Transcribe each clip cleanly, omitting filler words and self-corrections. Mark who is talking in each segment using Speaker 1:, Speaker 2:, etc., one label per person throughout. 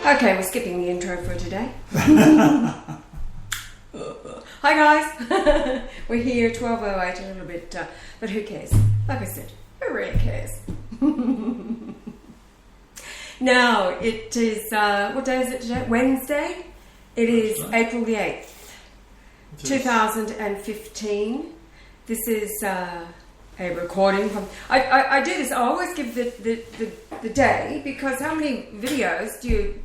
Speaker 1: Okay, we're skipping the intro for today. Hi guys, we're here 12:08, a little bit, but who cares? Like I said, who really cares? Now, it is, what day is it today? Wednesday? It is April the 8th, 2015. This is a recording from... I do this, I always give the day, because how many videos do you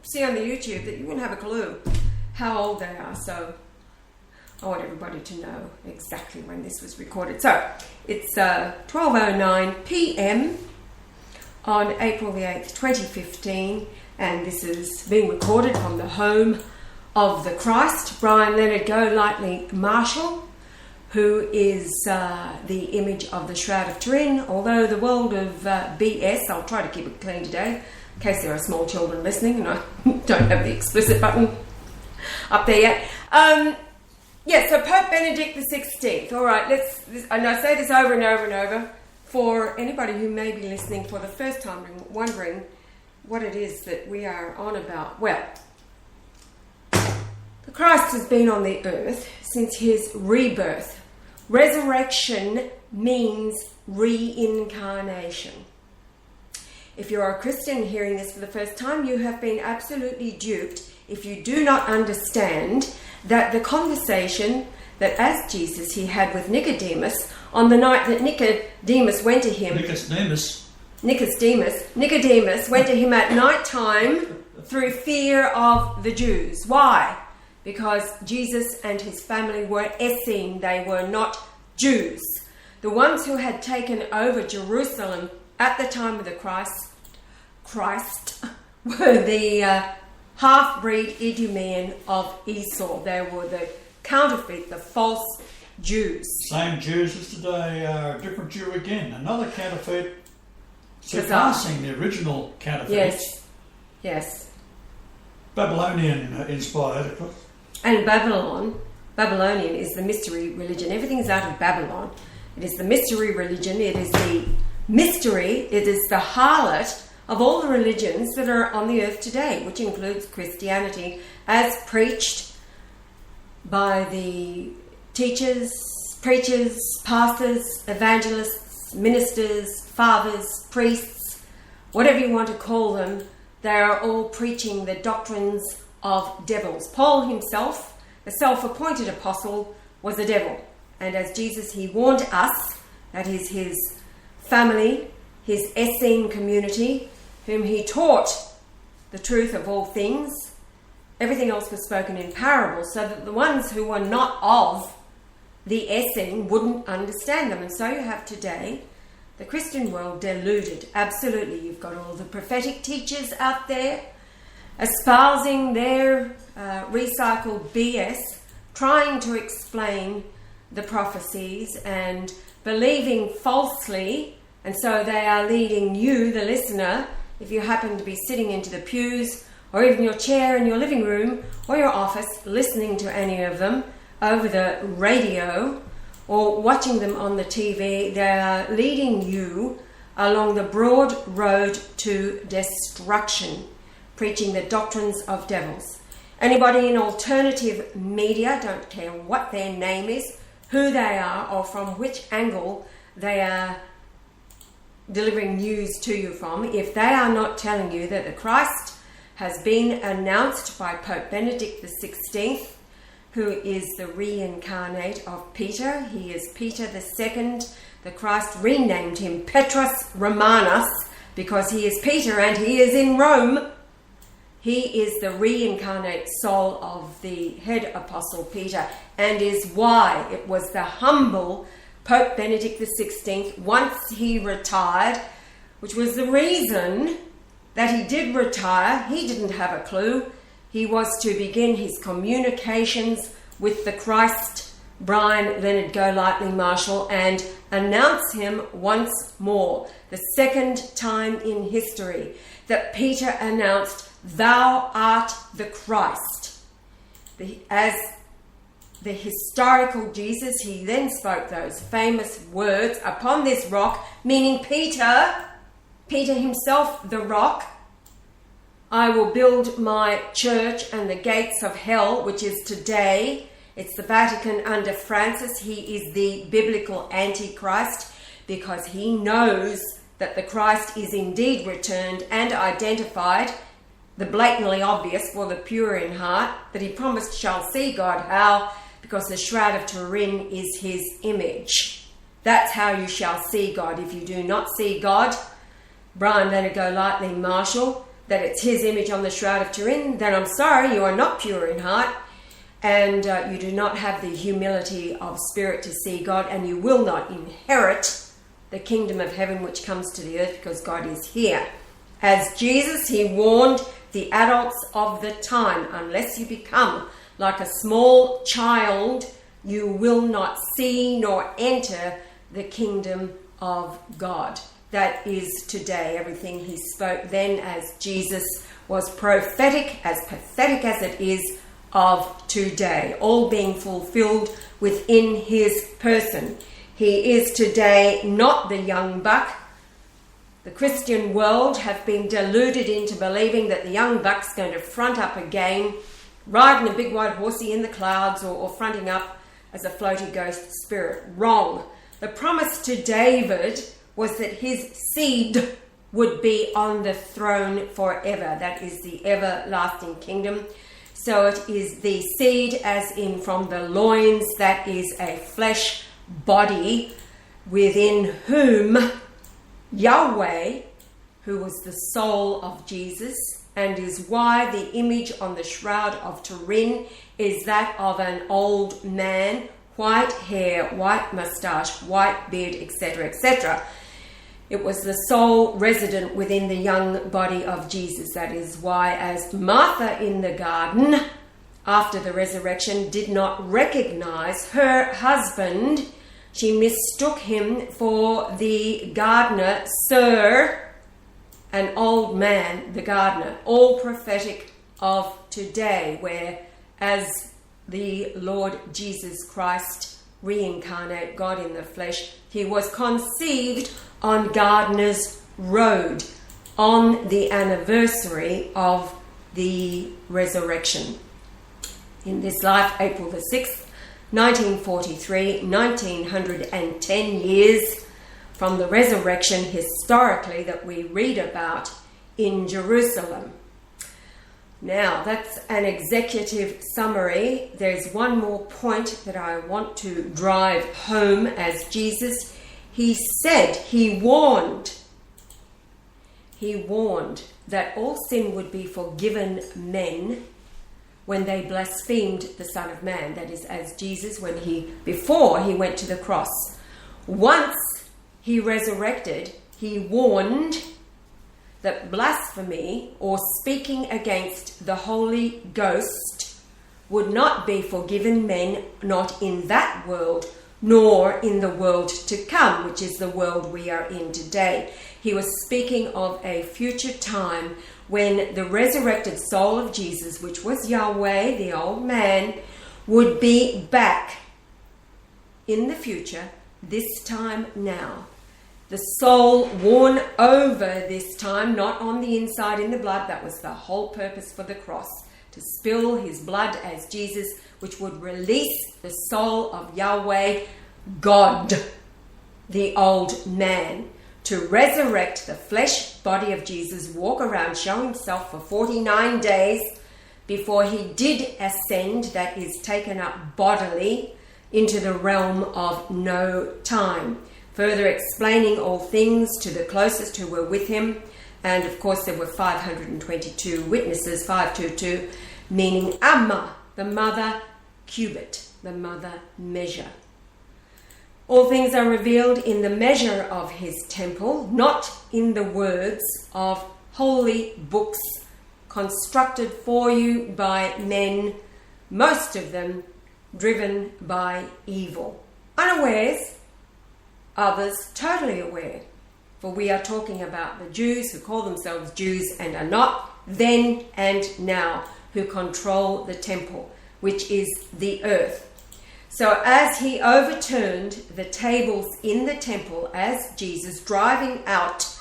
Speaker 1: see on the YouTube that you wouldn't have a clue how old they are, so I want everybody to know exactly when this was recorded. So, it's 12:09 p.m. on April the 8th, 2015, and this is being recorded from the home of the Christ, Brian Leonard Golightly Marshall, who is the image of the Shroud of Turin. Although the world of BS, I'll try to keep it clean today, in case there are small children listening and I don't have the explicit button up there yet. Yeah, so Pope Benedict XVI. All right, and I say this over and over and over for anybody who may be listening for the first time and wondering what it is that we are on about. Well, the Christ has been on the earth since his rebirth. Resurrection means reincarnation. If you're a Christian hearing this for the first time, you have been absolutely duped if you do not understand that the conversation that as Jesus he had with Nicodemus on the night that Nicodemus went to him... Nicodemus went to him at night time through fear of the Jews. Why? Because Jesus and his family were Essene, they were not Jews. The ones who had taken over Jerusalem at the time of the Christ were the half-breed Idumean of Esau. They were the counterfeit, the false Jews.
Speaker 2: Same Jews as today are a different Jew again. Another counterfeit surpassing the original counterfeit.
Speaker 1: Yes.
Speaker 2: Babylonian inspired, of course.
Speaker 1: And Babylonian is the mystery religion. Everything is out of Babylon. It is the mystery religion. It is the mystery. It is the harlot of all the religions that are on the earth today, which includes Christianity, as preached by the teachers, preachers, pastors, evangelists, ministers, fathers, priests, whatever you want to call them. They are all preaching the doctrines of devils. Paul himself, the self-appointed apostle, was a devil. And as Jesus, he warned us, that is his family, his Essene community, whom he taught the truth of all things. Everything else was spoken in parables, so that the ones who were not of the Essene wouldn't understand them. And so you have today the Christian world deluded. Absolutely. You've got all the prophetic teachers out there espousing their recycled BS, trying to explain the prophecies and believing falsely, and so they are leading you, the listener, if you happen to be sitting into the pews or even your chair in your living room or your office, listening to any of them over the radio or watching them on the TV, they are leading you along the broad road to destruction, preaching the doctrines of devils. Anybody in alternative media, don't care what their name is, who they are, or from which angle they are delivering news to you from, if they are not telling you that the Christ has been announced by Pope Benedict XVI, who is the reincarnate of Peter. He is Peter II. The Christ renamed him Petrus Romanus because he is Peter and he is in Rome. He is the reincarnate soul of the head apostle Peter, and is why it was the humble Pope Benedict XVI, once he retired, which was the reason that he did retire. He didn't have a clue. He was to begin his communications with the Christ, Brian Leonard Golightly Marshall, and announce him once more, the second time in history, that Peter announced, "Thou art the Christ." As the historical Jesus, he then spoke those famous words, "Upon this rock," meaning Peter himself, the rock, I will build my church, and the gates of hell, which is today, it's the Vatican under Francis. He is the biblical Antichrist, because he knows that the Christ is indeed returned and identified, the blatantly obvious for the pure in heart, that he promised shall see God. How? Because the Shroud of Turin is his image. That's how you shall see God. If you do not see God, Brian Leonard Lightly Marshall, that it's his image on the Shroud of Turin, then I'm sorry, you are not pure in heart, and you do not have the humility of spirit to see God, and you will not inherit the kingdom of heaven which comes to the earth, because God is here. As Jesus, he warned the adults of the time, unless you become like a small child, you will not see nor enter the kingdom of God. That is today. Everything he spoke then as Jesus was prophetic, as pathetic as it is, of today, all being fulfilled within his person. He is today not the young buck. The Christian world have been deluded into believing that the young buck's going to front up again, riding a big white horsey in the clouds, or fronting up as a floaty ghost spirit. Wrong. The promise to David was that his seed would be on the throne forever. That is the everlasting kingdom. So it is the seed, as in from the loins, that is a flesh body, within whom Yahweh, who was the soul of Jesus, and is why the image on the Shroud of Turin is that of an old man, white hair, white moustache, white beard, etc., etc. It was the soul resident within the young body of Jesus. That is why, as Martha in the garden after the resurrection did not recognize her husband, she mistook him for the gardener, Sir, an old man, the gardener. All prophetic of today, where as the Lord Jesus Christ, reincarnate God in the flesh, he was conceived on Gardener's Road on the anniversary of the resurrection. In this life, April the 6th, 1943, 1910 years from the resurrection historically that we read about in Jerusalem. Now, that's an executive summary. There's one more point that I want to drive home as Jesus. He said, he warned that all sin would be forgiven men when they blasphemed the Son of Man. That is, as Jesus, before he went to the cross. Once he resurrected, he warned that blasphemy or speaking against the Holy Ghost would not be forgiven men, not in that world, nor in the world to come, which is the world we are in today. He was speaking of a future time when the resurrected soul of Jesus, which was Yahweh, the old man, would be back in the future, this time now. The soul worn over this time, not on the inside in the blood. That was the whole purpose for the cross, to spill his blood as Jesus, which would release the soul of Yahweh, God, the old man, to resurrect the flesh body of Jesus, walk around, show himself for 49 days before he did ascend, that is, taken up bodily into the realm of no time, further explaining all things to the closest who were with him. And of course there were 522 witnesses, 522, meaning Amma, the mother cubit, the mother measure. All things are revealed in the measure of his temple, not in the words of holy books constructed for you by men, most of them driven by evil. Unawares, others totally aware. For we are talking about the Jews who call themselves Jews and are not, then and now, who control the temple, which is the earth. So as he overturned the tables in the temple, as Jesus, driving out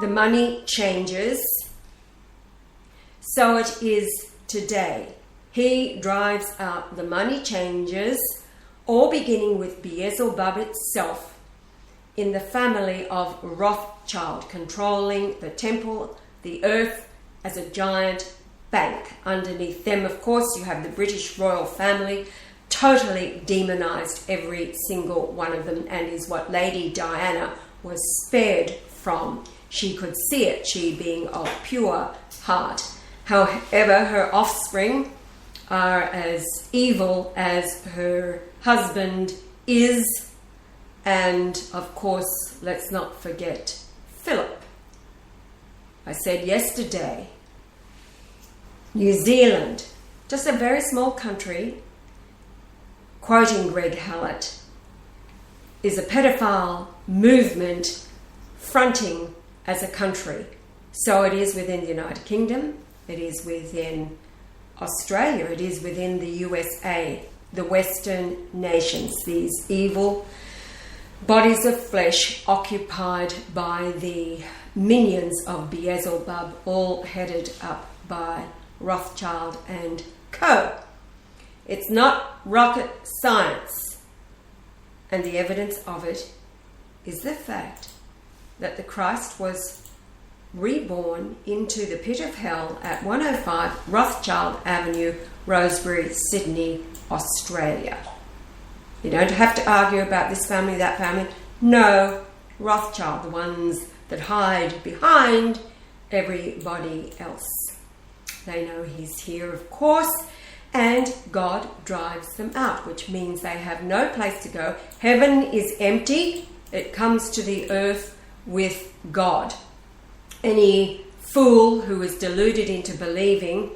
Speaker 1: the money changers, so it is today. He drives out the money changers, all beginning with Beelzebub itself, in the family of Rothschild, controlling the temple, the earth as a giant bank. Underneath them, of course, you have the British royal family, totally demonized, every single one of them, and is what Lady Diana was spared from. She could see it, she being of pure heart. However, her offspring are as evil as her husband is, and of course, let's not forget Philip. I said yesterday, New Zealand, just a very small country, quoting Greg Hallett, is a pedophile movement fronting as a country. So it is within the United Kingdom, it is within Australia, it is within the USA, the Western nations, these evil bodies of flesh occupied by the minions of Beelzebub, all headed up by Rothschild and co. It's not rocket science, and the evidence of it is the fact that the Christ was reborn into the pit of hell at 105 Rothschild Avenue, Rosebery, Sydney, Australia. You don't have to argue about this family, that family. No, Rothschild, the ones that hide behind everybody else. They know he's here, of course, and God drives them out, which means they have no place to go. Heaven is empty. It comes to the earth with God. Any fool who is deluded into believing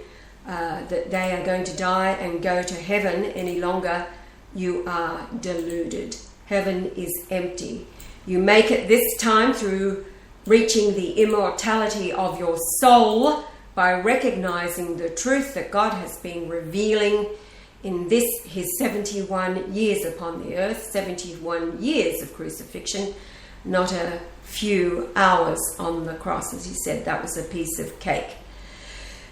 Speaker 1: that they are going to die and go to heaven any longer, you are deluded. Heaven is empty. You make it this time through reaching the immortality of your soul by recognizing the truth that God has been revealing in this, his 71 years upon the earth, 71 years of crucifixion, not a few hours on the cross. As he said, that was a piece of cake.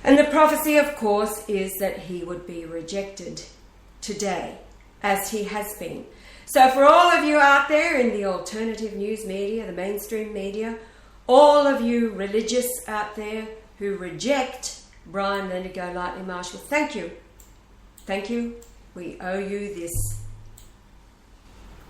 Speaker 1: And the prophecy, of course, is that he would be rejected today, as he has been. So for all of you out there in the alternative news media, the mainstream media, all of you religious out there who reject Brian Leonard Golightly Marshall, thank you. Thank you. We owe you this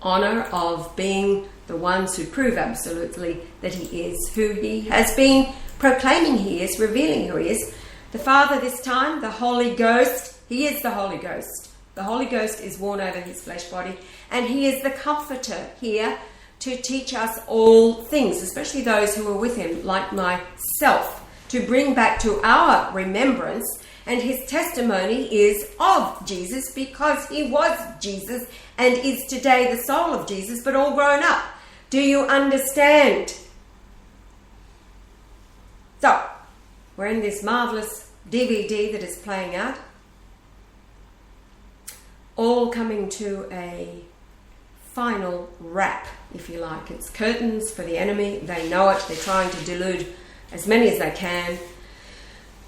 Speaker 1: honour of being the ones who prove absolutely that he is who he has been proclaiming he is, revealing who he is. The Father this time, the Holy Ghost, he is the Holy Ghost. The Holy Ghost is worn over his flesh body, and he is the comforter here to teach us all things, especially those who are with him, like myself, to bring back to our remembrance. And his testimony is of Jesus, because he was Jesus and is today the soul of Jesus, but all grown up. Do you understand? So, we're in this marvellous DVD that is playing out, all coming to a final wrap, if you like. It's curtains for the enemy. They know it. They're trying to delude as many as they can.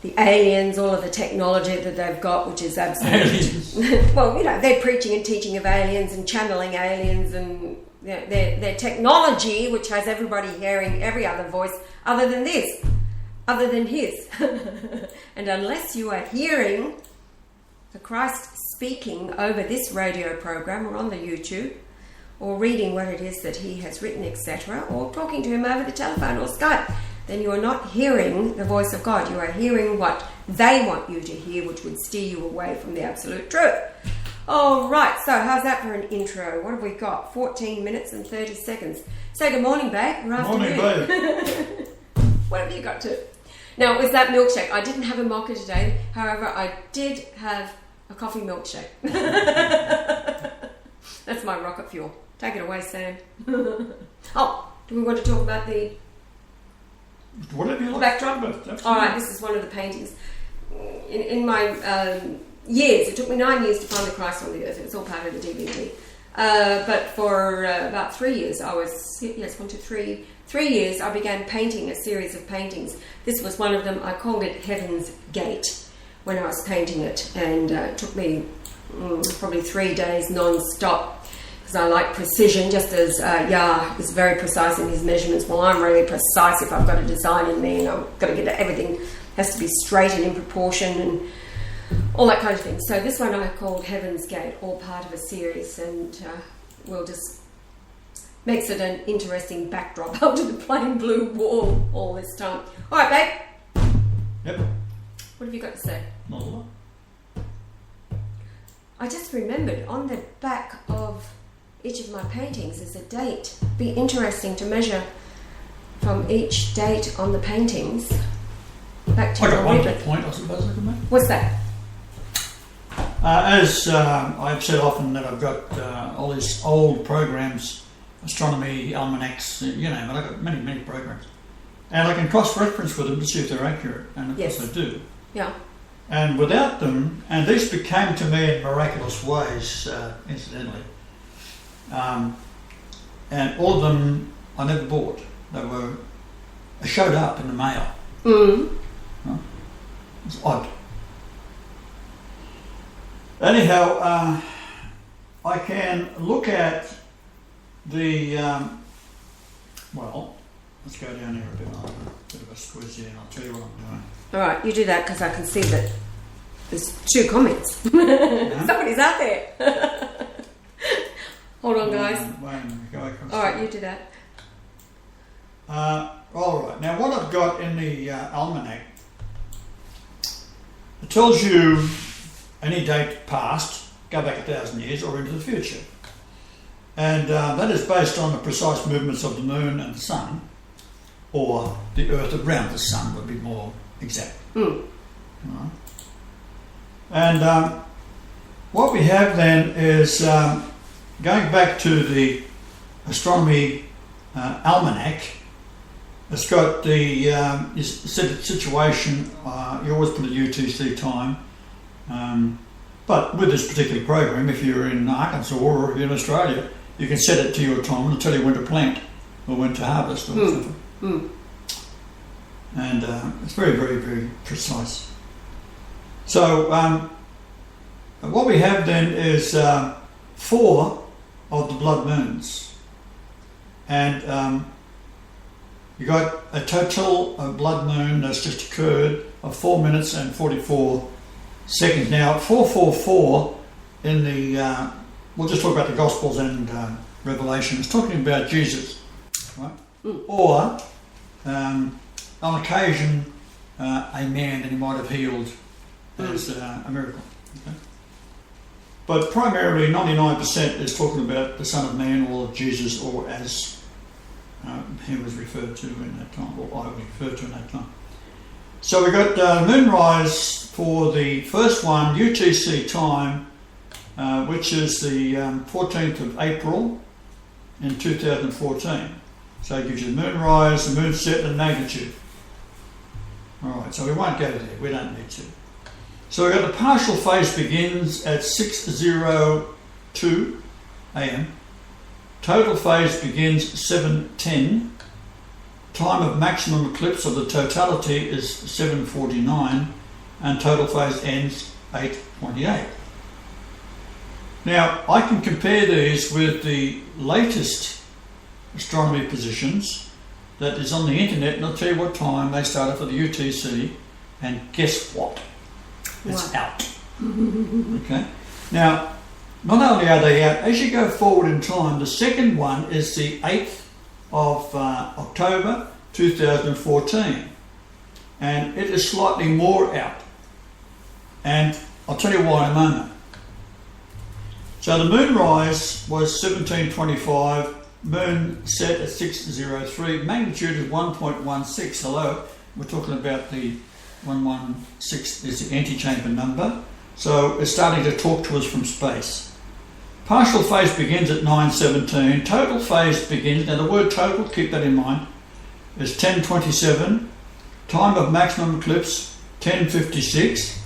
Speaker 1: The aliens, all of the technology that they've got, which is absolutely... well, you know, they're preaching and teaching of aliens and channeling aliens, and their technology, which has everybody hearing every other voice other than this, other than his. And unless you are hearing the Christ speaking over this radio program or on the YouTube, or reading what it is that he has written, etc., or talking to him over the telephone or Skype, then you are not hearing the voice of God. You are hearing what they want you to hear, which would steer you away from the absolute truth. All right, so how's that for an intro? What have we got? 14 minutes and 30 seconds. Say good morning, babe. Good afternoon.
Speaker 2: Morning, babe.
Speaker 1: What have you got to? Now, it was that milkshake. I didn't have a mocha today. However, I did have a coffee milkshake. That's my rocket fuel. Take it away, Sam. Oh, do we want to talk about the...
Speaker 2: Whatever you like.
Speaker 1: Backdrop? All right, this is one of the paintings. In my years, it took me 9 years to find the Christ on the earth. It's all part of the DVD. But for about 3 years, I was, 3 years, I began painting a series of paintings. This was one of them. I called it Heaven's Gate when I was painting it, and it took me probably 3 days non-stop, because I like precision, just as Yah is very precise in his measurements. Well, I'm really precise if I've got a design in me, and I've got to get everything has to be straight and in proportion and all that kind of thing. So this one I called Heaven's Gate, all part of a series, and we'll just makes it an interesting backdrop up to the plain blue wall all this time. All right, babe.
Speaker 2: Yep.
Speaker 1: What have you got to say?
Speaker 2: Not a lot.
Speaker 1: I just remembered on the back of each of my paintings is a date. Be interesting to measure from each date on the paintings. Back to
Speaker 2: I got one
Speaker 1: ribbon.
Speaker 2: point, I suppose I could make.
Speaker 1: What's that?
Speaker 2: As I've said often that I've got all these old programs, astronomy, almanacs, you know, I've got many, many programs. And I can cross-reference with them to see if they're accurate, and of course I do.
Speaker 1: Yeah.
Speaker 2: And without them, and these became to me in miraculous ways, incidentally, and all of them I never bought. They showed up in the mail.
Speaker 1: Mm.
Speaker 2: It's odd. Anyhow, I can look at the, well, let's go down here a bit. I'll have a bit of a squiz here and I'll tell you what I'm doing.
Speaker 1: All right, you do that because I can see that there's 2 comments. Somebody's out there. Hold on, guys. All right, you do that.
Speaker 2: All right. Now, what I've got in the almanac, it tells you any date past, go back 1,000 years, or into the future. And that is based on the precise movements of the moon and the sun, or the earth around the sun would be more exact.
Speaker 1: Mm.
Speaker 2: Right. And what we have then is, going back to the astronomy almanac, it's got the situation, you always put a UTC time, but with this particular program, if you're in Arkansas or if you're in Australia, you can set it to your time and it'll tell you when to plant or when to harvest or something.
Speaker 1: Mm.
Speaker 2: And it's very, very, very precise. So what we have then is 4 of the blood moons, and you got a total blood moon that's just occurred of 4 minutes and 44 seconds. Now 444 in the we'll just talk about the Gospels and Revelation. It's talking about Jesus, right?
Speaker 1: Mm.
Speaker 2: Or on occasion a man that he might have healed as a miracle. Okay? But primarily 99% is talking about the Son of Man or Jesus, or as he was referred to in that time, or I was referred to in that time. So we got moonrise for the first one, UTC time, which is the 14th of April in 2014. So it gives you the moonrise, the moonset, and magnitude. Alright, so we won't go there, we don't need to. So we've got the partial phase begins at 6:02 AM. Total phase begins 7:10. Time of maximum eclipse of the totality is 7:49, and total phase ends 8:28. Now I can compare these with the latest astronomy positions that is on the internet, and I'll tell you what time they started for the UTC, and guess what? It's out. Okay. Now, not only are they out, as you go forward in time, the second one is the 8th of October 2014, and it is slightly more out. And I'll tell you why in a moment. So the moonrise was 1725, moon set at 6:03, magnitude is 1.16. Hello, we're talking about the 116 is the antechamber number, so it's starting to talk to us from space. Partial phase begins at 9:17. Total phase begins, now the word total, keep that in mind, is 10:27. Time of maximum eclipse 10:56.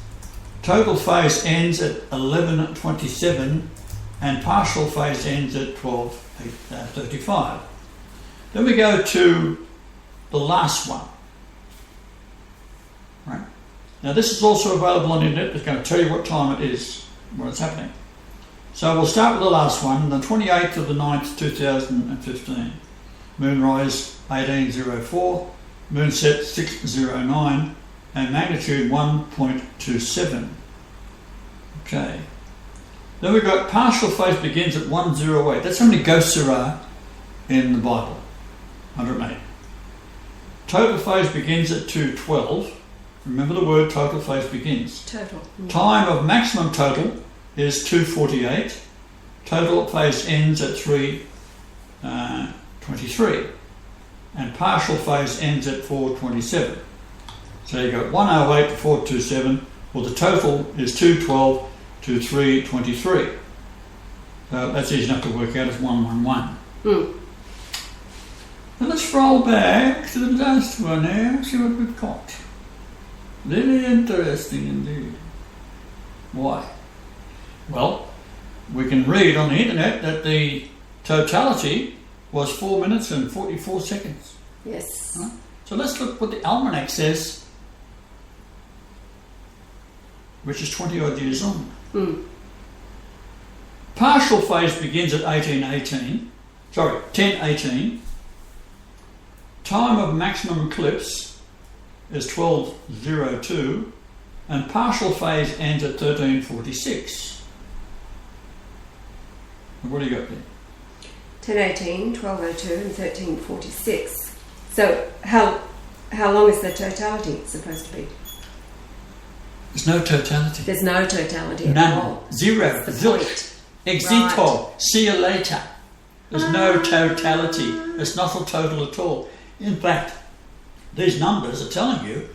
Speaker 2: Total phase ends at 11:27, and partial phase ends at 12:35. Then we go to the last one. Right? Now this is also available on the internet. It's going to tell you what time it is when it's happening. So we'll start with the last one, the 28th of the 9th, 2015. Moonrise 1804, moonset 609, and magnitude 1.27. Okay. Then we've got partial phase begins at 108. That's how many ghosts there are in the Bible. 108. Total phase begins at 212. Remember the word total phase begins.
Speaker 1: Total.
Speaker 2: Time of maximum total is 2:48. Total phase ends at 3:23. And partial phase ends at 4:27. So you've got 108 to 427. Well, the total is 212 to 323. So that's easy enough to work out. It's 111. And let's roll back to the last one now, see what we've got. Very interesting indeed. Why? Well, we can read on the internet that the totality was 4 minutes and 44 seconds.
Speaker 1: Yes.
Speaker 2: Right? So let's look what the almanac says, which is 20 odd years on. Partial phase begins at 10:18. Time of maximum eclipse is 12:02, and partial phase ends at 13:46. What do you got there?
Speaker 1: 10:18, 12:02, and 13:46. So how long is the totality supposed to be?
Speaker 2: There's no totality.
Speaker 1: There's no totality at
Speaker 2: None.
Speaker 1: all.
Speaker 2: Zero.
Speaker 1: That's the
Speaker 2: Zilch.
Speaker 1: point.
Speaker 2: Exito.
Speaker 1: Right.
Speaker 2: See you later. There's no totality. It's not a total at all. In fact, these numbers are telling you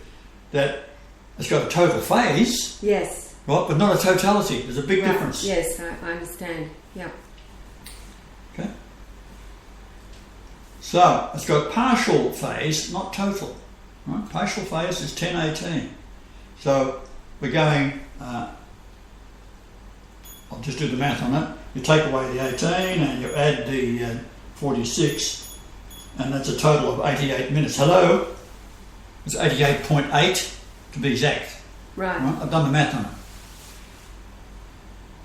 Speaker 2: that it's got a total phase,
Speaker 1: Yes.
Speaker 2: right, but not a totality. There's a big difference.
Speaker 1: Yes, I understand. Yeah.
Speaker 2: Okay. So it's got partial phase, not total. Right? Partial phase is 10:18. So we're going. I'll just do the math on it. You take away the 18 and you add the 46, and that's a total of 88 minutes. Hello? It's 88.8 to be exact.
Speaker 1: Right.
Speaker 2: Right? I've done the math on it.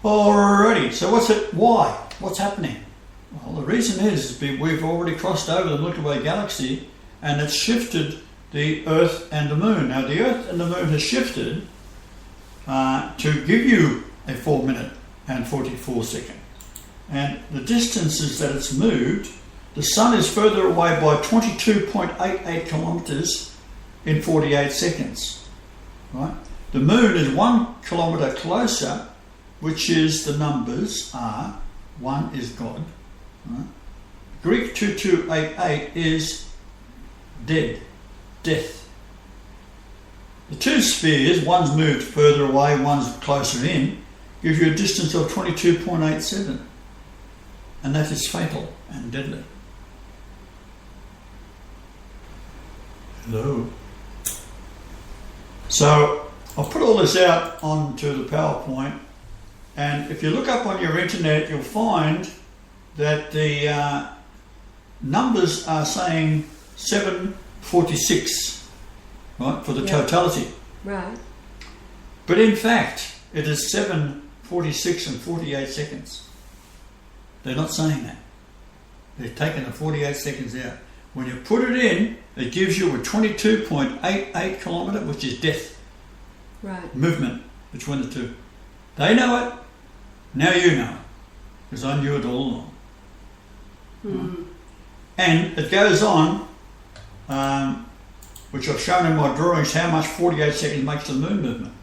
Speaker 2: Alrighty, so what's it? Why? What's happening? Well, the reason is we've already crossed over the Milky Way galaxy and it's shifted the Earth and the Moon. Now, the Earth and the Moon has shifted to give you a 4 minute and 44 second. And the distances that it's moved, the Sun is further away by 22.88 kilometres in 48 seconds. Right? The Moon is 1 kilometre closer, which is the numbers are, 1 is God. Right? Greek 2288 is dead, death. The two spheres, one's moved further away, one's closer in, gives you a distance of 22.87. And that is fatal and deadly. Hello. So I'll put all this out onto the PowerPoint, and if you look up on your internet, you'll find that the numbers are saying 746, right, for the totality.
Speaker 1: Right.
Speaker 2: But in fact, it is 7:46 and 48 seconds. They're not saying that. They've taken the 48 seconds out. When you put it in, it gives you a 22.88 kilometre, which is death.
Speaker 1: Right.
Speaker 2: Movement between the two. They know it. Now you know it. Because I knew it all along. And it goes on, which I've shown in my drawings, how much 48 seconds makes the moon movement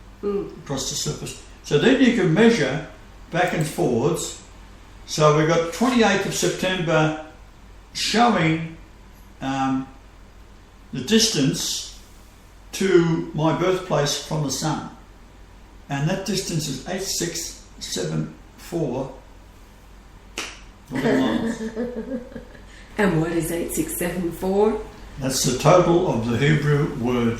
Speaker 2: across the surface. So then you can measure back and forwards. So we've got 28th of September showing the distance to my birthplace from the sun. And that distance is 8674 miles.
Speaker 1: And what is 8674?
Speaker 2: That's the total of the Hebrew word.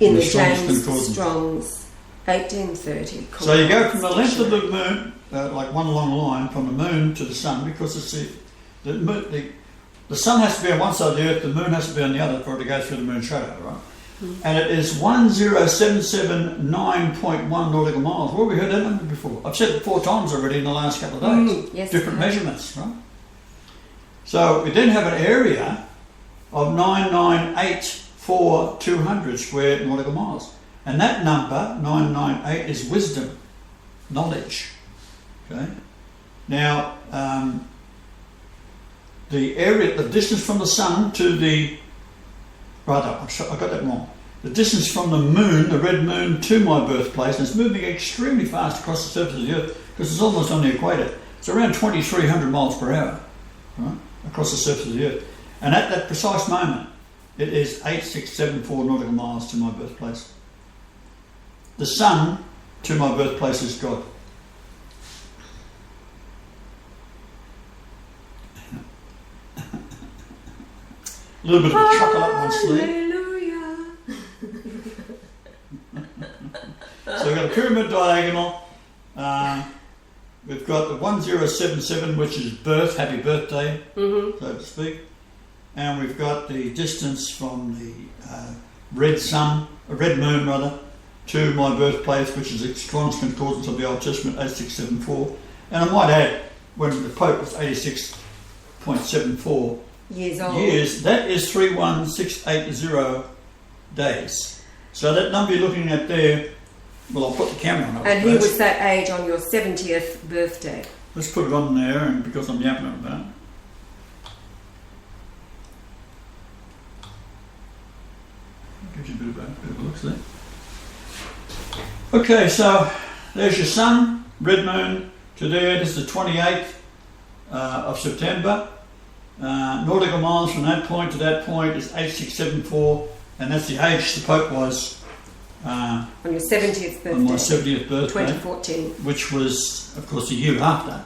Speaker 1: In the
Speaker 2: Strong's
Speaker 1: James
Speaker 2: Concordance.
Speaker 1: Strong's 1830.
Speaker 2: So you go from the length of the moon, like one long line from the moon to the sun, because it's the the sun has to be on one side of the Earth, the moon has to be on the other for it to go through the moon shadow, right? And it is 10779.1 nautical miles. Where have we heard that number before? I've said it 4 times already in the last couple of days.
Speaker 1: Yes,
Speaker 2: different measurements, right? So we then have an area of 9984200 square nautical miles. And that number, 998, is wisdom, knowledge. Okay? Now, the area, the distance from the sun to the... Rather, I got that wrong. The distance from the moon, the red moon, to my birthplace, and it's moving extremely fast across the surface of the Earth because it's almost on the equator. It's around 2,300 miles per hour, right, across the surface of the Earth. And at that precise moment, it is 8674 nautical miles to my birthplace. The sun to my birthplace is God. A little bit of a chuckle up my sleeve.
Speaker 1: Hallelujah.
Speaker 2: So we've got a pyramid diagonal. We've got the 1077, which is birth, happy birthday, so to speak. And we've got the distance from the red moon rather, to my birthplace, which is Strong's Concordance of the Old Testament, 8674. And I might add, when the Pope was 86.74
Speaker 1: years old.
Speaker 2: That is 31680 days. So that number you're looking at there, well, I'll put the camera on it.
Speaker 1: And he was that age on your 70th birthday.
Speaker 2: Let's put it on there, and because I'm yapping about it. Gives you a bit of a look there. Okay, so there's your sun, red moon to there. This is the 28th of September. Nautical miles from that point to that point is 8674, and that's the age the Pope was
Speaker 1: on your 70th birthday.
Speaker 2: On my 70th birthday,
Speaker 1: 2014,
Speaker 2: which was, of course, a year after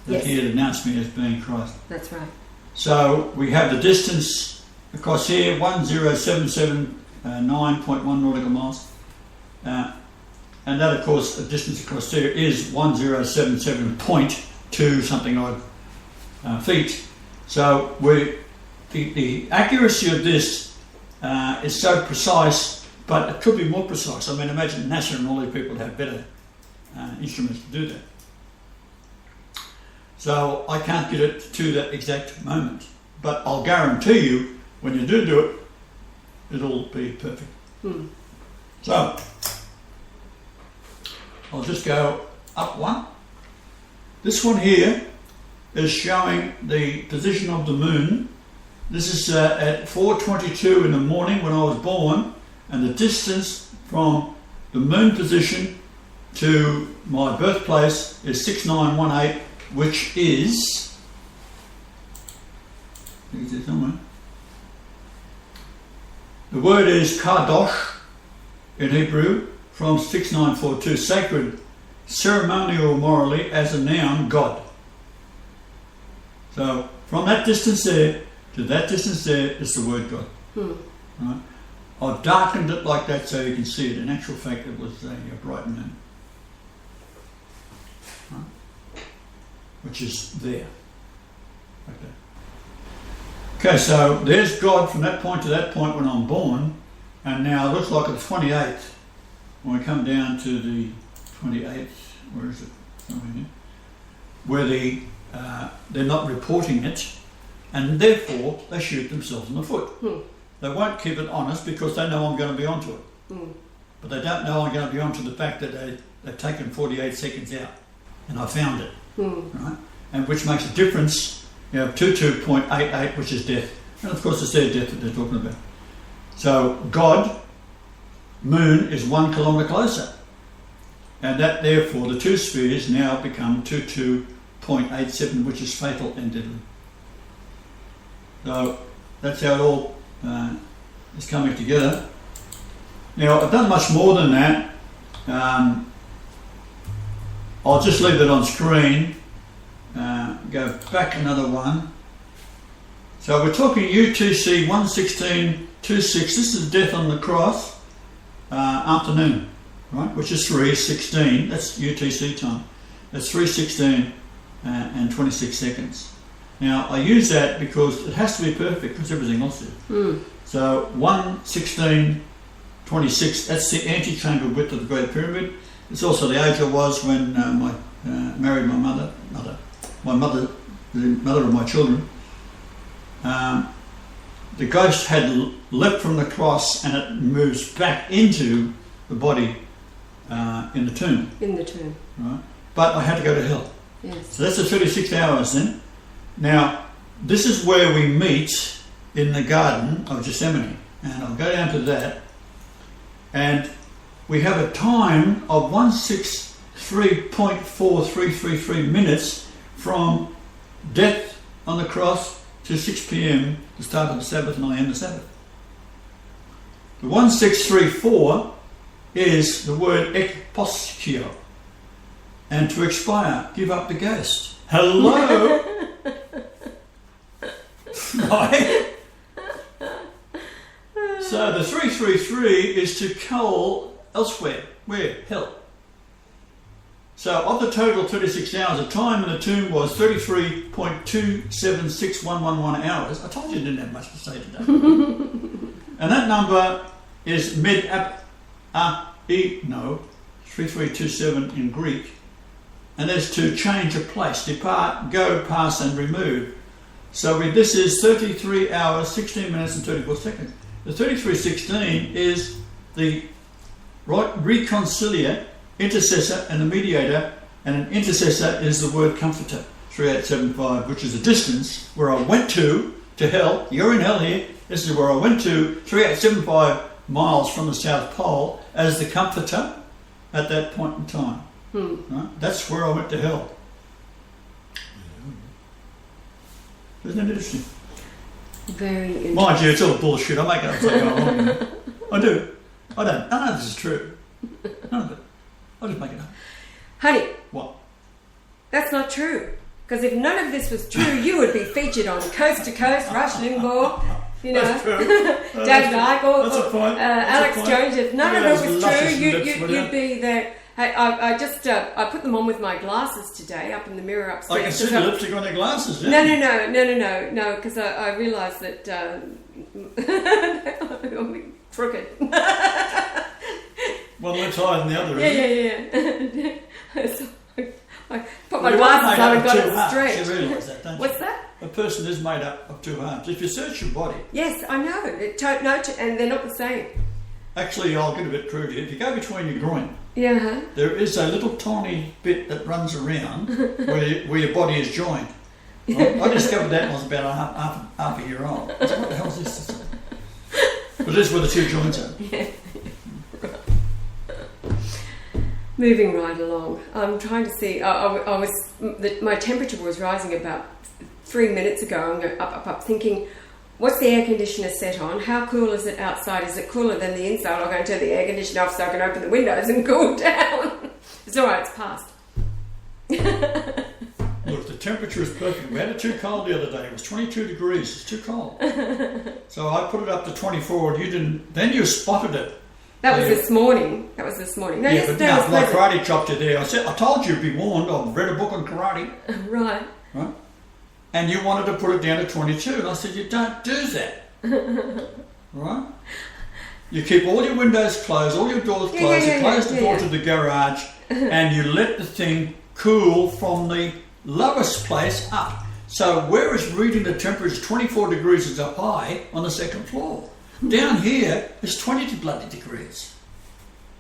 Speaker 2: that he had announced me as being Christ.
Speaker 1: That's right.
Speaker 2: So we have the distance across here, 10779.1 nautical miles, and that, of course, the distance across there is 1077.2 something odd feet. So the accuracy of this is so precise, but it could be more precise. I mean, imagine NASA and all these people have better instruments to do that. So I can't get it to that exact moment, but I'll guarantee you, when you do it, it'll be perfect. So I'll just go up one. This one here is showing the position of the moon. This is at 4:22 in the morning when I was born, and the distance from the moon position to my birthplace is 6918, which is, somewhere. The word is kadosh in Hebrew, from 6942, sacred, ceremonial, morally, as a noun, God. So from that distance there to that distance there is the word God. Right? I've darkened it like that so you can see it. In actual fact, it was a bright moon, right? Which is there, like that. Okay, so there's God from that point to that point when I'm born, and now it looks like the 28th. When we come down to the 28th, where is it? Somewhere here. Where they're not reporting it, and therefore they shoot themselves in the foot. They won't keep it honest because they know I'm going to be onto it. But they don't know I'm going to be onto the fact that they've taken 48 seconds out, and I found it, right? And which makes a difference, 22.88, which is death. And of course it's their death that they're talking about. So God, moon, is 1 kilometre closer. And that, therefore, the two spheres now become 22.87, which is fatal and deadly. So that's how it all is coming together. Now, I've done much more than that. I'll just leave it on screen. Go back another one. So we're talking UTC 116.26. This is death on the cross, afternoon, right? Which is 3:16. That's UTC time. That's 3:16 and 26 seconds. Now, I use that because it has to be perfect, because everything else is. So 1:16:26, that's the antechamber width of the Great Pyramid. It's also the age I was when I married my mother, the mother of my children. The ghost had leapt from the cross, and it moves back into the body in the tomb.
Speaker 1: In the tomb.
Speaker 2: Right? But I had to go to hell.
Speaker 1: Yes.
Speaker 2: So that's the 36 hours then. Now, this is where we meet in the Garden of Gethsemane. And I'll go down to that. And we have a time of 163.4333 minutes from death on the cross to 6 p.m. the start of the Sabbath, and I end the Sabbath. The 1634 is the word ekposkio, and to expire, give up the ghost. Hello? Right? So the 333 is to cull elsewhere. Where? Hell. So of the total 36 hours, the time in the tomb was 33.276111 hours. I told you I didn't have much to say today. And that number is 3327 in Greek. And that's to change a place, depart, go, pass and remove. So this is 33 hours, 16 minutes and 34 seconds. The 3316 is the reconciliator, intercessor and the mediator, and an intercessor is the word comforter, 3875, which is a distance where I went to hell. You're in hell here. This is where I went to, 3875 miles from the South Pole, as the comforter at that point in time. Right? That's where I went to hell. Isn't that interesting?
Speaker 1: Very interesting.
Speaker 2: Mind you, it's all bullshit. I make it up as I go along. I do. I don't. None of this is true. None of it. I'll just make it up.
Speaker 1: Honey.
Speaker 2: What?
Speaker 1: That's not true. Because if none of this was true, you would be featured on Coast to Coast, Rush Limbaugh, you know,
Speaker 2: That's true.
Speaker 1: David Icke, or Alex
Speaker 2: point.
Speaker 1: Jones. If none of it was true, you'd be there. Hey, I put them on with my glasses today, up in the mirror upstairs.
Speaker 2: I can see the lipstick on your glasses, yeah?
Speaker 1: No, because I realised that I'm crooked.
Speaker 2: One lip's higher than the other,
Speaker 1: Yeah. So I put my glasses on and got it straight.
Speaker 2: You realise that, don't you?
Speaker 1: What's that?
Speaker 2: A person is made up of two halves. If you search your body...
Speaker 1: Yes, I know. And they're not the same.
Speaker 2: Actually, I'll get a bit crude here. If you go between your groin...
Speaker 1: Yeah.
Speaker 2: There is a little tiny bit that runs around where your body is joined. Right? I discovered that when I was about half a year old. I said, what the hell is this? But this is where the two joints are.
Speaker 1: Yeah. Moving right along. I'm trying to see. My temperature was rising about 3 minutes ago. I'm going up, thinking, what's the air conditioner set on? How cool is it outside? Is it cooler than the inside? I'm going to turn the air conditioner off so I can open the windows and cool down. It's all right, it's passed.
Speaker 2: Look, the temperature is perfect. We had it too cold the other day. It was 22 degrees. It's too cold. So I put it up to 24 and you didn't... Then you spotted it.
Speaker 1: That was this morning. No,
Speaker 2: yeah, but now my karate chopped you there. I told you to be warned. I've read a book on karate.
Speaker 1: Right.
Speaker 2: And you wanted to put it down to 22. And I said, you don't do that. Right? You keep all your windows closed, all your doors closed, you close the door to the garage, and you let the thing cool from the lowest place up. So whereas reading the temperature is 24 degrees is up high on the second floor, down here it's 20 bloody degrees.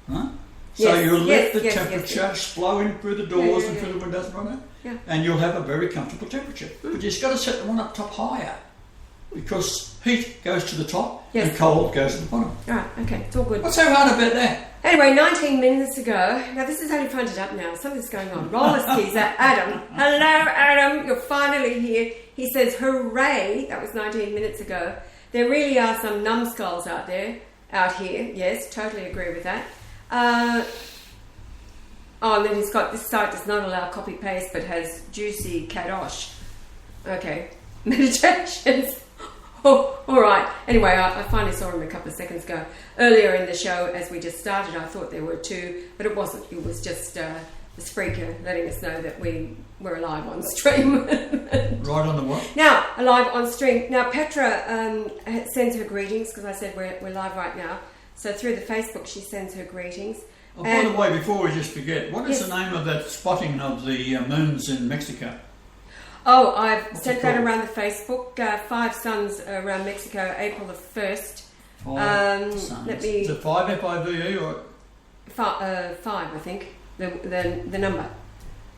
Speaker 2: Right? So you let the temperature flow in through the doors and through the windows, right?
Speaker 1: Yeah.
Speaker 2: And you'll have a very comfortable temperature. But you've just got to set the one up top higher, because heat goes to the top and cold goes to the bottom.
Speaker 1: Right, okay, it's all good.
Speaker 2: What's so hard about that?
Speaker 1: Anyway, 19 minutes ago, now this is only fronted up now, something's going on. Roller skis at Adam. Hello, Adam, you're finally here. He says, hooray, that was 19 minutes ago. There really are some numbskulls out here. Yes, totally agree with that. And then he's got, this site does not allow copy-paste, but has juicy kadosh. Okay, meditations. Oh, all right. Anyway, I finally saw him a couple of seconds ago. Earlier in the show, as we just started, I thought there were two, but it wasn't. It was just the Spreaker letting us know that we're alive on stream.
Speaker 2: Right on the what?
Speaker 1: Now, alive on stream. Now, Petra sends her greetings because I said we're live right now. So through the Facebook, she sends her greetings.
Speaker 2: Oh, by the way, before we just forget, what is the name of that spotting of the moons in Mexico?
Speaker 1: Oh, I've sent that around the Facebook. 5 suns around Mexico, April the 1st.
Speaker 2: 5 suns.
Speaker 1: Let me.
Speaker 2: Is it 5 F-I-V-E or
Speaker 1: 5, I think. The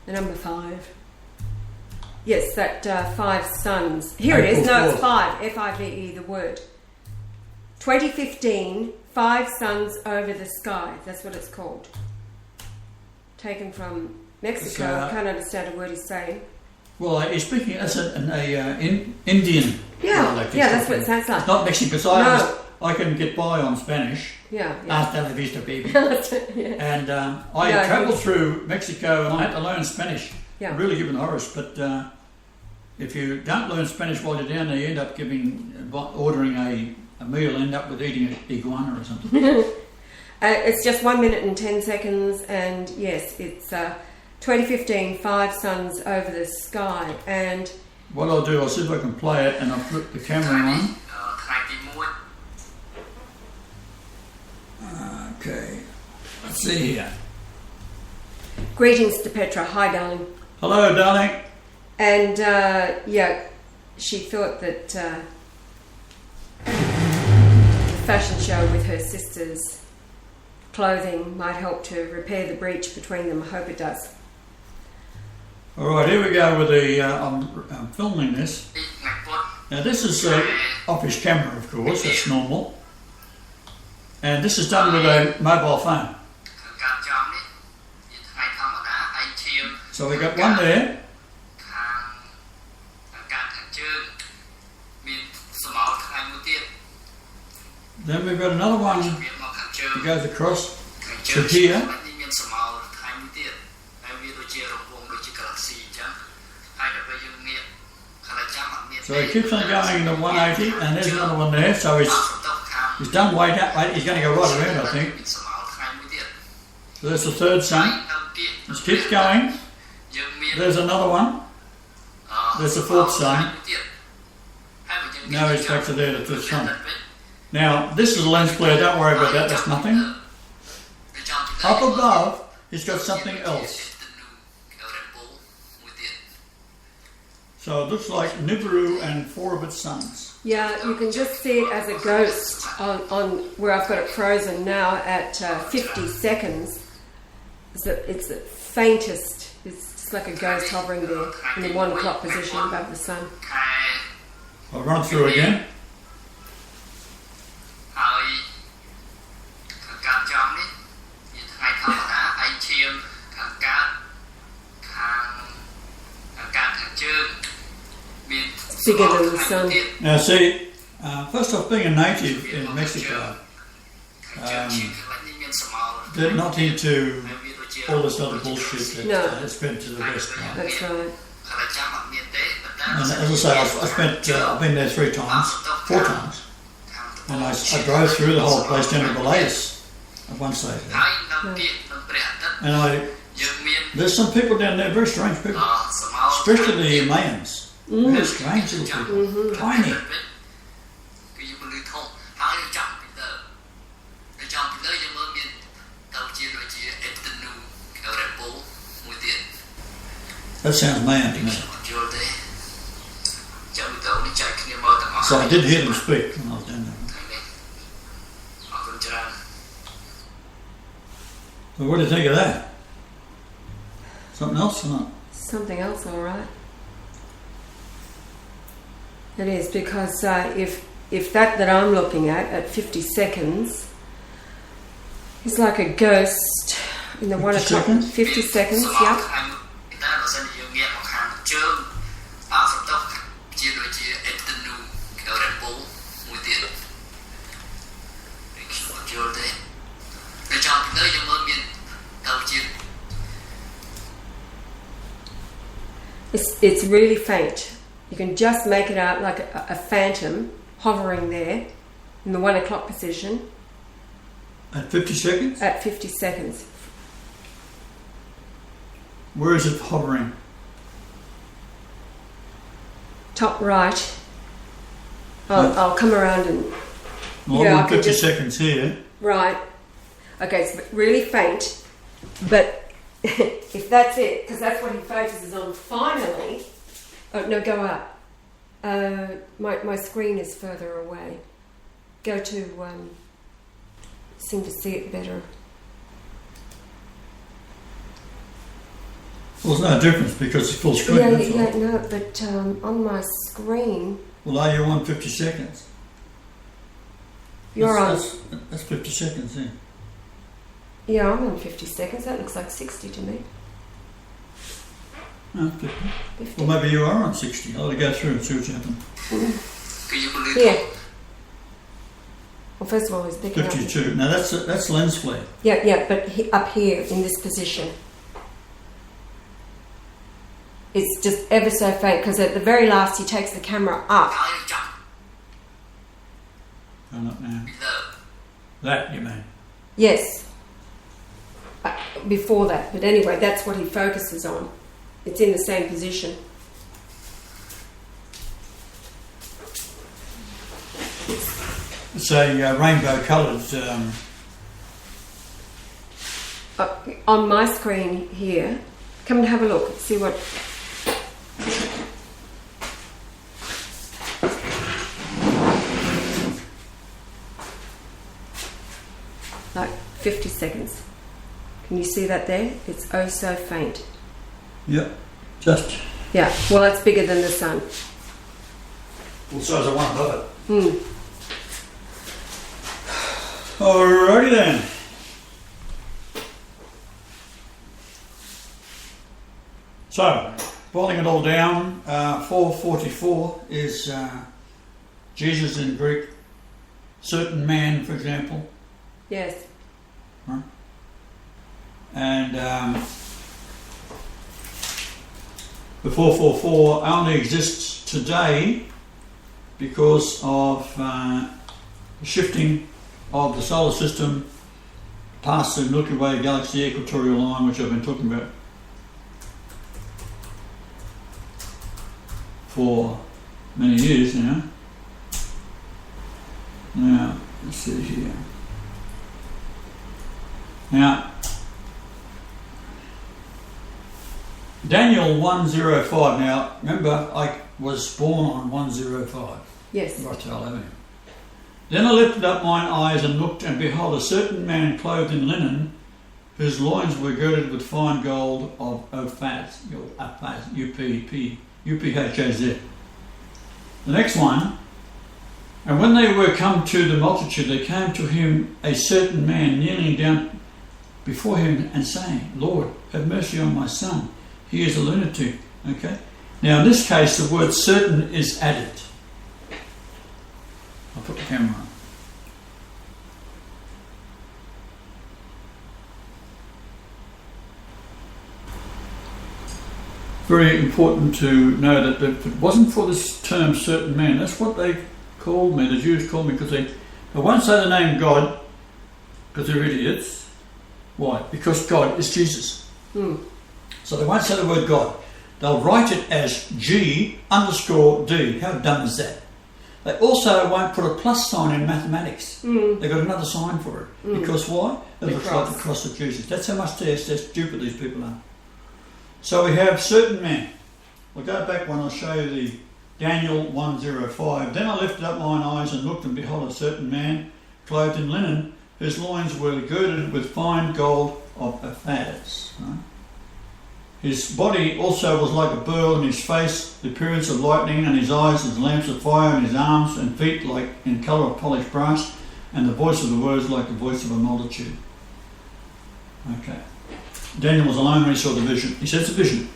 Speaker 1: number 5. Yes, that 5 suns. Here it is. No, it's 5. F-I-V-E. The word. 2015. 5 suns over the sky. That's what it's called. Taken from Mexico. I can't understand a word he's saying.
Speaker 2: Well, he's speaking as an Indian.
Speaker 1: Yeah, that's what it sounds like.
Speaker 2: Not Mexican, because I can get by on Spanish.
Speaker 1: Yeah.
Speaker 2: Hasta la vista, baby.
Speaker 1: Yeah.
Speaker 2: And I travelled through Mexico and I had to learn Spanish.
Speaker 1: Yeah.
Speaker 2: Really giving the horrors. But if you don't learn Spanish while you're down there, you end up ordering a meal, end up with eating an iguana or something.
Speaker 1: It's just 1 minute and 10 seconds, and yes, it's 2015, 5 suns over the sky. And
Speaker 2: what I'll do, I'll see if I can play it, and I'll flip the camera on. Okay, let's see here.
Speaker 1: Greetings to Petra. Hi, darling.
Speaker 2: Hello, darling.
Speaker 1: And she thought that the fashion show with her sister's clothing might help to repair the breach between them. I hope it does.
Speaker 2: Alright, here we go with the, I'm filming this. Now this is off his camera, of course, that's normal. And this is done with a mobile phone. So we got one there. Then we've got another one that goes across to here. So he keeps on going to 180, and there's another one there. So he's done way down. He's going to go right around, I think. So there's the third sun. It keeps going. There's another one. There's the fourth sun. Now he's back to there, the fifth sun. Now, this is a lens flare, don't worry about that, that's nothing. Up above, he's got something else. So it looks like Nibiru and 4 of its suns.
Speaker 1: Yeah, you can just see it as a ghost on where I've got it frozen now at 50 seconds. It's the faintest, it's just like a ghost hovering there in the 1 o'clock position above the sun.
Speaker 2: I'll run through again.
Speaker 1: Bigger than the sun.
Speaker 2: Now see, first off, being a native in Mexico, they're not into all this other bullshit that's been to the West. Right?
Speaker 1: That's right.
Speaker 2: And as I say, I've been there 4 times. And I drove through the whole place down to Belays at one stage. And there's some people down there, very strange people, especially the Mayans. Very strange little people, tiny. That sounds Mayan to me. So I did hear them speak when I was down there. So what do you think of that? Something else or not?
Speaker 1: Something else, all right. It is, because if that I'm looking at 50 seconds is like a ghost in the 1 o'clock. 50 seconds, yeah. It's really faint. You can just make it out like a phantom hovering there in the 1 o'clock position.
Speaker 2: At 50 seconds?
Speaker 1: At 50 seconds.
Speaker 2: Where is it hovering?
Speaker 1: Top right. I'll come around and...
Speaker 2: Well,
Speaker 1: yeah,
Speaker 2: I'm on 50 seconds here.
Speaker 1: Right. Okay, it's really faint, but if that's it, because that's what he focuses on finally... Oh, no, go up. My screen is further away. Go to... seem to see it better.
Speaker 2: Well, there's no difference because it's full screen.
Speaker 1: No, but on my screen...
Speaker 2: Well, are you on 50 seconds? That's 50 seconds, yeah.
Speaker 1: Yeah, I'm on 50 seconds. That looks like 60 to me.
Speaker 2: No, 50. Well, maybe you are on 60. I'll go through and see what's happened.
Speaker 1: Yeah. Well, first of all, he's picking
Speaker 2: 52.
Speaker 1: up...
Speaker 2: 52. Now, that's lens flare.
Speaker 1: Yeah, but up here, in this position. It's just ever so faint, because at the very last, he takes the camera up.
Speaker 2: Going up now. That, you mean?
Speaker 1: Yes. Before that. But anyway, that's what he focuses on. It's in the same position.
Speaker 2: It's a rainbow coloured...
Speaker 1: on my screen here, come and have a look. See what... Like 50 seconds. Can you see that there? It's oh so faint.
Speaker 2: Yep, just.
Speaker 1: Yeah, well, that's bigger than the sun.
Speaker 2: Well, so is the one above it.
Speaker 1: Hmm.
Speaker 2: Alrighty then. So, boiling it all down, 444 is Jesus in Greek, certain man, for example.
Speaker 1: Yes.
Speaker 2: Right. And the 444 only exists today because of the shifting of the solar system past the Milky Way galaxy equatorial line, which I've been talking about for many years now. Now, let's see here. Now, Daniel 105. Now, remember, I was born on 105.
Speaker 1: Yes.
Speaker 2: Rothschild Avenue. Then I lifted up mine eyes and looked, and behold, a certain man clothed in linen, whose loins were girded with fine gold of Uphaz, U-P-H-A-Z. The next one, and when they were come to the multitude, there came to him a certain man kneeling down before him and saying, Lord, have mercy on my son. He is a lunatic. Okay? Now, in this case, the word certain is added. I'll put the camera on. Very important to know that if it wasn't for this term certain man, that's what they called me, the Jews called me, because they won't say the name God, because they're idiots. Why? Because God is Jesus. So they won't say the word God. They'll write it as G_D. How dumb is that? They also won't put a plus sign in mathematics. They've got another sign for it. Because why? It looks like the cross of Jesus. That's how much they're stupid these people are. So we have certain man. We'll go back one, I'll show you the Daniel 105. Then I lifted up mine eyes and looked, and behold, a certain man clothed in linen, whose loins were girded with fine gold of Uphaz. Right? His body also was like a pearl, and his face the appearance of lightning, and his eyes as lamps of fire, and his arms and feet like in colour of polished brass, and the voice of the words like the voice of a multitude. Okay. Daniel was alone when he saw the vision. He said it's a vision.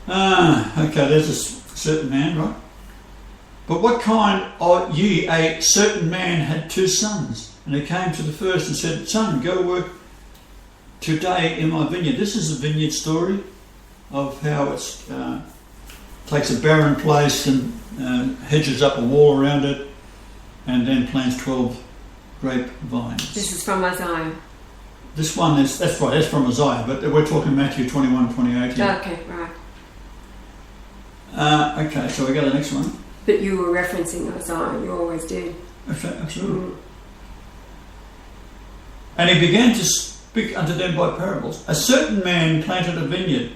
Speaker 2: Okay, there's a certain man, right? But what kind are ye? A certain man had 2 sons, and he came to the first and said, Son, go work today in my vineyard. This is a vineyard story of how it takes a barren place and hedges up a wall around it, and then plants 12 grapevines.
Speaker 1: This is from Isaiah.
Speaker 2: This one is, that's right, that's from Isaiah, but we're talking Matthew 21:28 here.
Speaker 1: Okay, right.
Speaker 2: Okay, so we go to the next one.
Speaker 1: But you were referencing Isaiah, you always did.
Speaker 2: Absolutely. And he began to speak unto them by parables. A certain man planted a vineyard.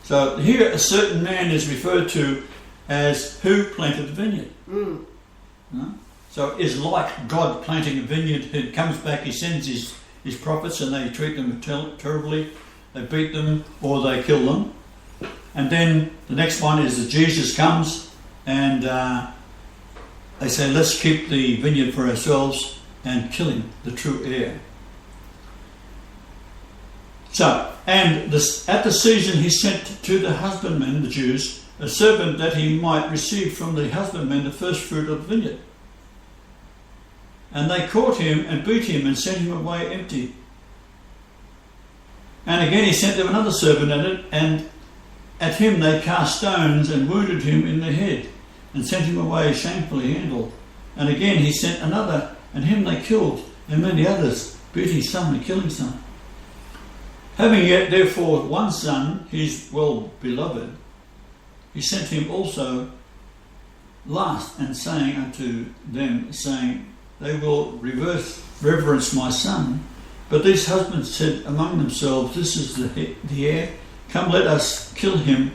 Speaker 2: So here a certain man is referred to as who planted the vineyard. So it is like God planting a vineyard. He comes back, he sends his prophets and they treat them terribly. They beat them or they kill them. And then the next one is that Jesus comes and they say, let's keep the vineyard for ourselves and kill him, the true heir. So, and at the season he sent to the husbandmen, the Jews, a servant that he might receive from the husbandmen the first fruit of the vineyard. And they caught him and beat him and sent him away empty. And again he sent them another servant at it, and at him they cast stones and wounded him in the head and sent him away shamefully handled. And again he sent another, and him they killed, and many others, beating some and killing some. Having yet therefore one son, his well-beloved, he sent him also last, and saying unto them, saying, they will reverence my son. But these husbands said among themselves, this is the heir, come let us kill him,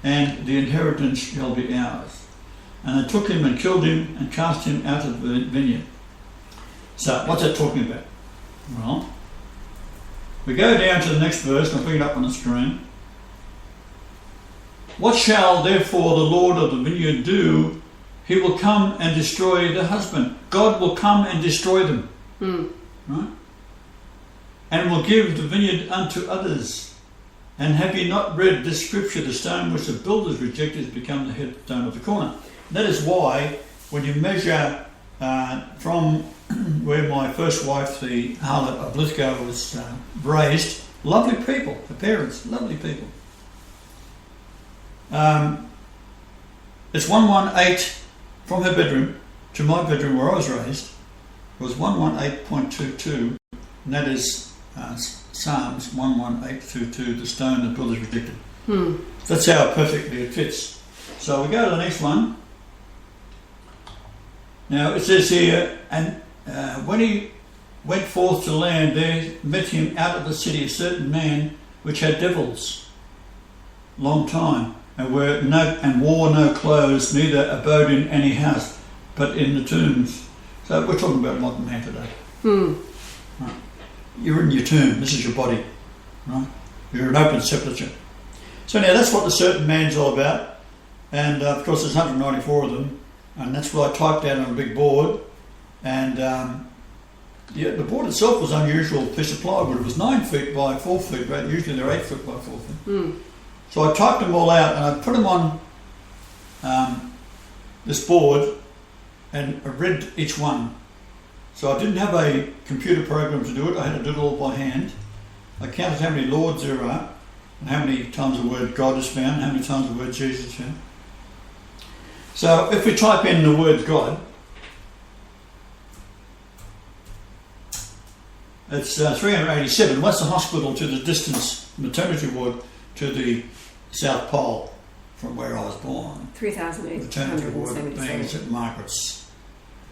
Speaker 2: and the inheritance shall be ours. And they took him and killed him and cast him out of the vineyard. So what's that talking about? Well, we go down to the next verse, and I'll bring it up on the screen. What shall therefore the Lord of the vineyard do? He will come and destroy the husband. God will come and destroy them. Right? And will give the vineyard unto others. And have ye not read this scripture, the stone which the builders rejected has become the headstone of the corner. That is why when you measure from where my first wife, the harlot of Lithgow, was raised, lovely people, her parents, lovely people. It's 118 from her bedroom to my bedroom where I was raised, was 118.22, and that is Psalms 118.22, the stone the builders rejected. That's how perfectly it fits. So we go to the next one. Now it says here, and when he went forth to land, there met him out of the city a certain man which had devils long time, and wore no clothes, neither abode in any house, but in the tombs. So we're talking about modern man today. Right. You're in your tomb. This is your body. Right? You're an open sepulchre. So now that's what the certain man's all about. And of course there's 194 of them. And that's what I typed out on a big board. And the board itself was an unusual piece of plywood. It was 9 feet by 4 feet, right? Usually they're 8 foot by 4 feet. So I typed them all out and I put them on this board and I read each one. So I didn't have a computer program to do it. I had to do it all by hand. I counted how many lords there are and how many times the word God is found and how many times the word Jesus is found. So if we type in the word God, it's 387. What's the hospital to the distance, maternity ward to the South Pole from where I was born?
Speaker 1: 3,877.
Speaker 2: St Margaret's.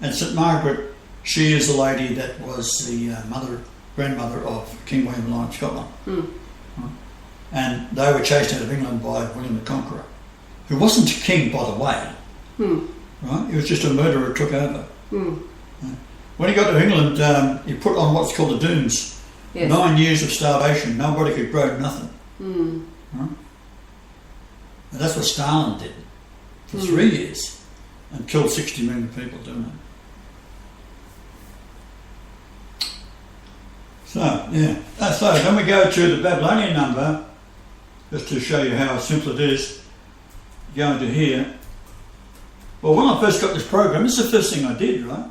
Speaker 2: And St Margaret, she is the lady that was the grandmother of King William Lyon of Scotland. And they were chased out of England by William the Conqueror, who wasn't a king, by the way. Right? He was just a murderer who took over. When he got to England, he put on what's called the Dooms. Yes. 9 years of starvation. Nobody could grow nothing. Right? And that's what Stalin did for 3 years and killed 60 million people doing it. So, yeah. So then we go to the Babylonian number, just to show you how simple it is. Go into here. Well, when I first got this program, this is the first thing I did, right?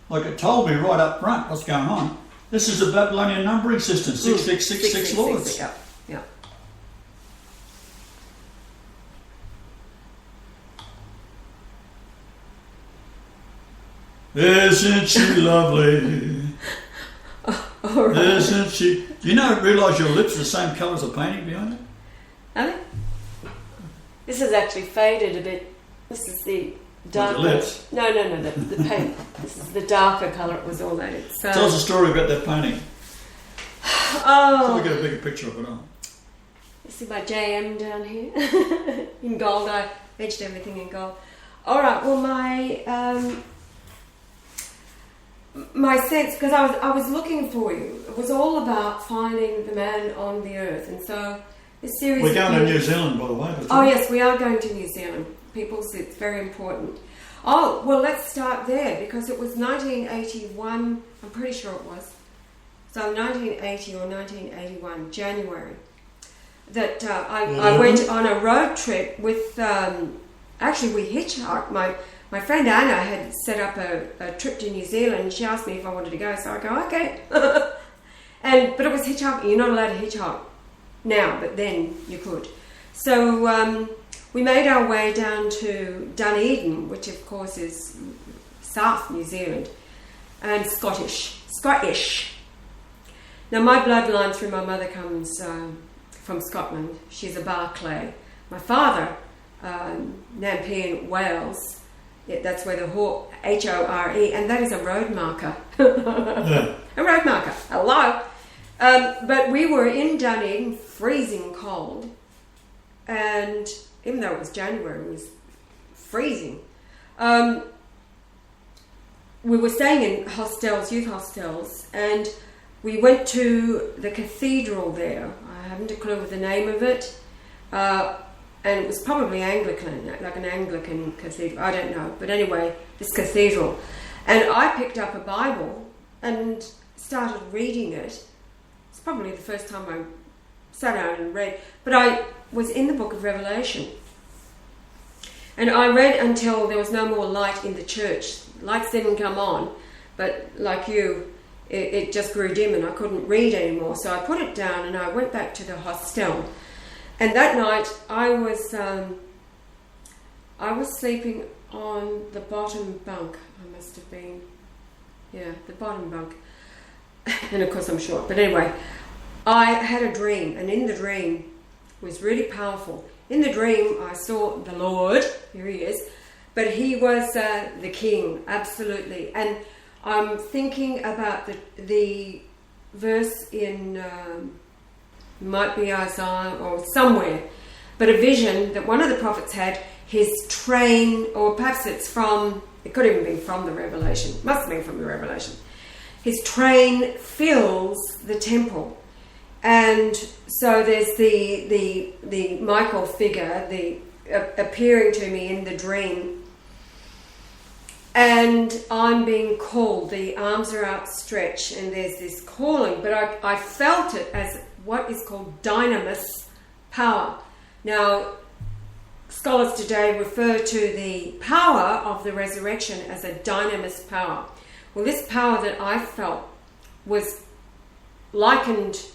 Speaker 2: Like it told me right up front what's going on. This is the Babylonian numbering system, 6666 lords.
Speaker 1: Yeah.
Speaker 2: Isn't she lovely?
Speaker 1: All
Speaker 2: Isn't she? Do you realise your lips are the same colour as the painting behind it?
Speaker 1: Are they? This has actually faded a bit. This is the darker.
Speaker 2: The lips?
Speaker 1: No, the paint. This is the darker colour it was all that.
Speaker 2: Tell us a story about that painting. So we get a bigger picture of it on.
Speaker 1: You see my JM down here? In gold. I edged everything in gold. Alright, well my sense, because I was looking for you, it was all about finding the man on the earth, and so this series...
Speaker 2: We're going to New Zealand, by the way.
Speaker 1: Oh yes, we are going to New Zealand. People, it's very important. Oh, well, let's start there, because it was 1981, I'm pretty sure it was. So 1980 or 1981, January, that I went on a road trip with, actually we hitchhiked. My friend Anna had set up a trip to New Zealand, and she asked me if I wanted to go, so I go, okay. But it was hitchhiking. You're not allowed to hitchhike now, but then you could. So we made our way down to Dunedin, which of course is South New Zealand, and Scottish. Now my bloodline through my mother comes from Scotland. She's a Barclay. My father, Nampian, Wales. Yeah, that's where the H-O-R-E, and that is a road marker.
Speaker 2: Yeah.
Speaker 1: A road marker. Hello. But we were in Dunedin, freezing cold, and even though it was January, it was freezing. We were staying in hostels, youth hostels, and we went to the cathedral there. I haven't a clue with the name of it. And it was probably Anglican, like an Anglican cathedral. I don't know. But anyway, this cathedral. And I picked up a Bible and started reading it. It's probably the first time I sat down and read. But I was in the book of Revelation. And I read until there was no more light in the church. Lights didn't come on. But like you, it just grew dim and I couldn't read anymore. So I put it down and I went back to the hostel. And that night I was sleeping on the bottom bunk. I must have been, the bottom bunk. And of course I'm short. But anyway, I had a dream, and in the dream it was really powerful. In the dream I saw the Lord. Here he is. But he was the king, absolutely. And I'm thinking about the verse in... might be Isaiah or somewhere, but a vision that one of the prophets had, his train, or perhaps it could even be from the Revelation, must have been from the Revelation. His train fills the temple, and so there's the Michael figure, appearing to me in the dream, and I'm being called. The arms are outstretched, and there's this calling, but I felt it as what is called dynamis power. Now, scholars today refer to the power of the resurrection as a dynamis power. Well, this power that I felt was likened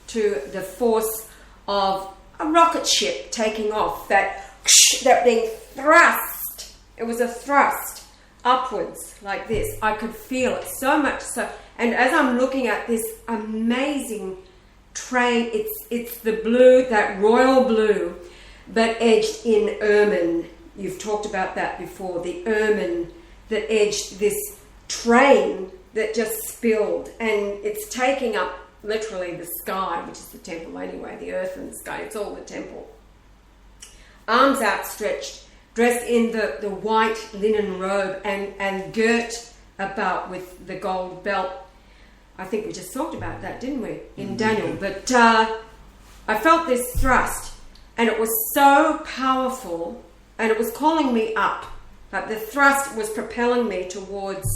Speaker 1: to the force of a rocket ship taking off, that being thrust. It was a thrust upwards like this. I could feel it so much so. And as I'm looking at this amazing train, it's the blue, that royal blue, but edged in ermine. You've talked about that before, the ermine that edged this train that just spilled, and it's taking up literally the sky, which is the temple anyway, the earth and the sky, it's all the temple. Arms outstretched, dressed in the white linen robe and girt about with the gold belt. I think we just talked about that, didn't we, in Daniel? But I felt this thrust, and it was so powerful, and it was calling me up. Like the thrust was propelling me towards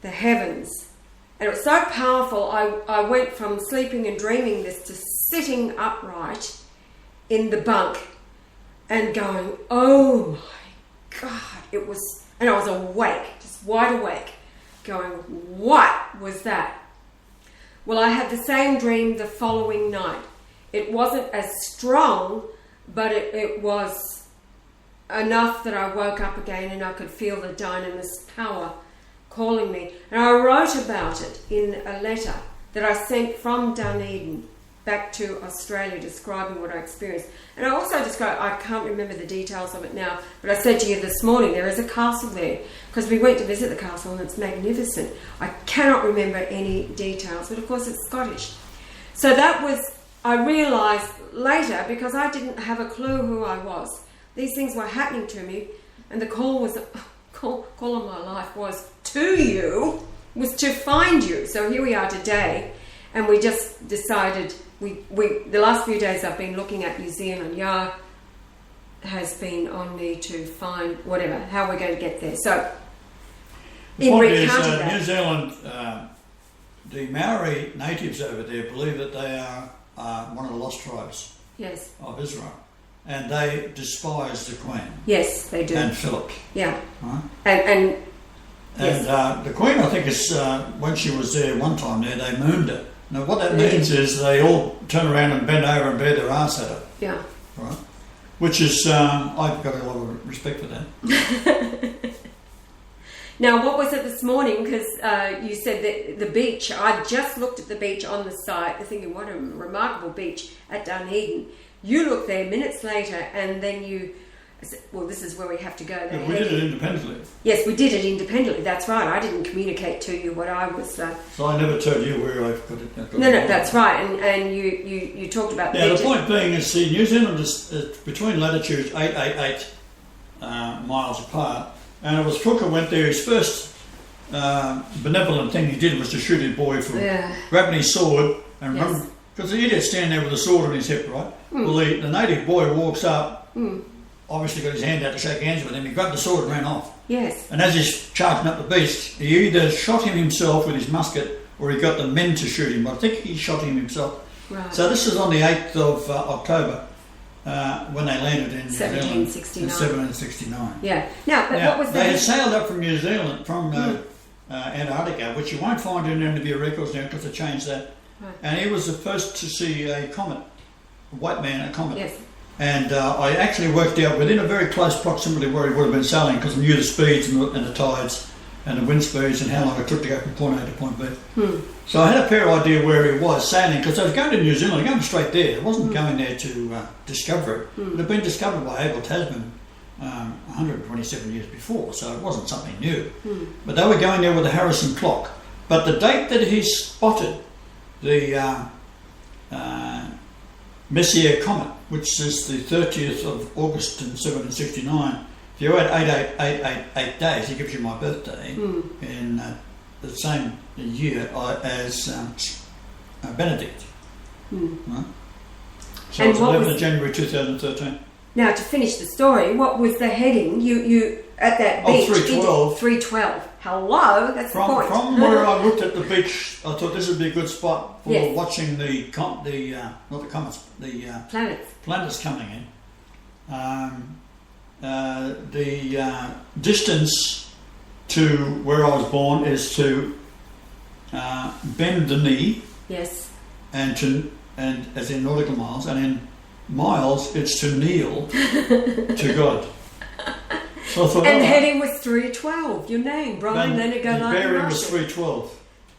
Speaker 1: the heavens. And it was so powerful, I went from sleeping and dreaming this to sitting upright in the bunk and going, oh my God, it was, and I was awake, just wide awake, going, what was that? Well, I had the same dream the following night. It wasn't as strong, but it was enough that I woke up again and I could feel the dynamis power calling me. And I wrote about it in a letter that I sent from Dunedin back to Australia describing what I experienced. And I also described, I can't remember the details of it now, but I said to you this morning, there is a castle there, because we went to visit the castle and it's magnificent. I cannot remember any details, but of course it's Scottish. So that was, I realised later, because I didn't have a clue who I was. These things were happening to me, and the call of my life was to you, was to find you. So here we are today, and we just decided, the last few days I've been looking at New Zealand. Yah has been on me to find whatever, how we're going to get there. So,
Speaker 2: the point is, New Zealand, the Maori natives over there believe that they are one of the lost tribes of Israel. And they despise the Queen.
Speaker 1: Yes, they do.
Speaker 2: And Philip.
Speaker 1: Yeah.
Speaker 2: Right?
Speaker 1: And
Speaker 2: yes. The Queen, I think, is when she was there one time there, they mooned her. Now, what that means is they all turn around and bend over and bare their ass at her.
Speaker 1: Yeah.
Speaker 2: Right? Which is, I've got a lot of respect for that.
Speaker 1: Now, what was it this morning? Because you said that the beach, I just looked at the beach on the site, thinking, what a remarkable beach at Dunedin. You looked there minutes later, and then you said, well, this is where we have to go.
Speaker 2: Yeah, we did it independently.
Speaker 1: Yes, we did it independently, that's right. I didn't communicate to you what I was...
Speaker 2: So I never told you where I've got it.
Speaker 1: No, that's right, and you talked about the beach.
Speaker 2: The point being is, see, New Zealand is between latitudes 888 miles apart, and it was Hooker went there, his first benevolent thing he did was to shoot his boy for grabbing his sword and run, because the idiot's standing there with a sword on his hip, right? Well, the native boy walks up, obviously got his hand out to shake hands with him, he grabbed the sword and ran off.
Speaker 1: Yes.
Speaker 2: And as he's charging up the beast, he either shot him himself with his musket or he got the men to shoot him, but I think he shot him himself. Right. So this is on the 8th of October when they landed in New Zealand. 1769.
Speaker 1: Yeah. Now, what was
Speaker 2: they had sailed up from New Zealand, from Antarctica, which you won't find in any of your records now because they changed that. Right. And he was the first to see a comet, a white man, a comet.
Speaker 1: Yes.
Speaker 2: And I actually worked out within a very close proximity where he would have been sailing, because I knew the speeds and the tides and the wind speeds and how long it took to go from point A to point B. So I had a fair idea where he was sailing, because I was going to New Zealand, going straight there. I wasn't going there to discover it. It had been discovered by Abel Tasman 127 years before, so it wasn't something new. But they were going there with a Harrison clock. But the date that he spotted the Messier comet, which is the 30th of August in 1769, if you add 8 days, it gives you my birthday in the same year as Benedict. Right? So
Speaker 1: and
Speaker 2: it's 11th of January 2013.
Speaker 1: Now, to finish the story, what was the heading? You at that beach?
Speaker 2: 312.
Speaker 1: 312. Hello, that's the point.
Speaker 2: From where I looked at the beach, I thought this would be a good spot for watching the planets coming in. The distance to where I was born is to bend the knee.
Speaker 1: Yes.
Speaker 2: And as in nautical miles, and in miles it's to kneel to God. So I thought,
Speaker 1: and the heading was 312. Your name, Brian Leonard Garland.
Speaker 2: The bearing was 312.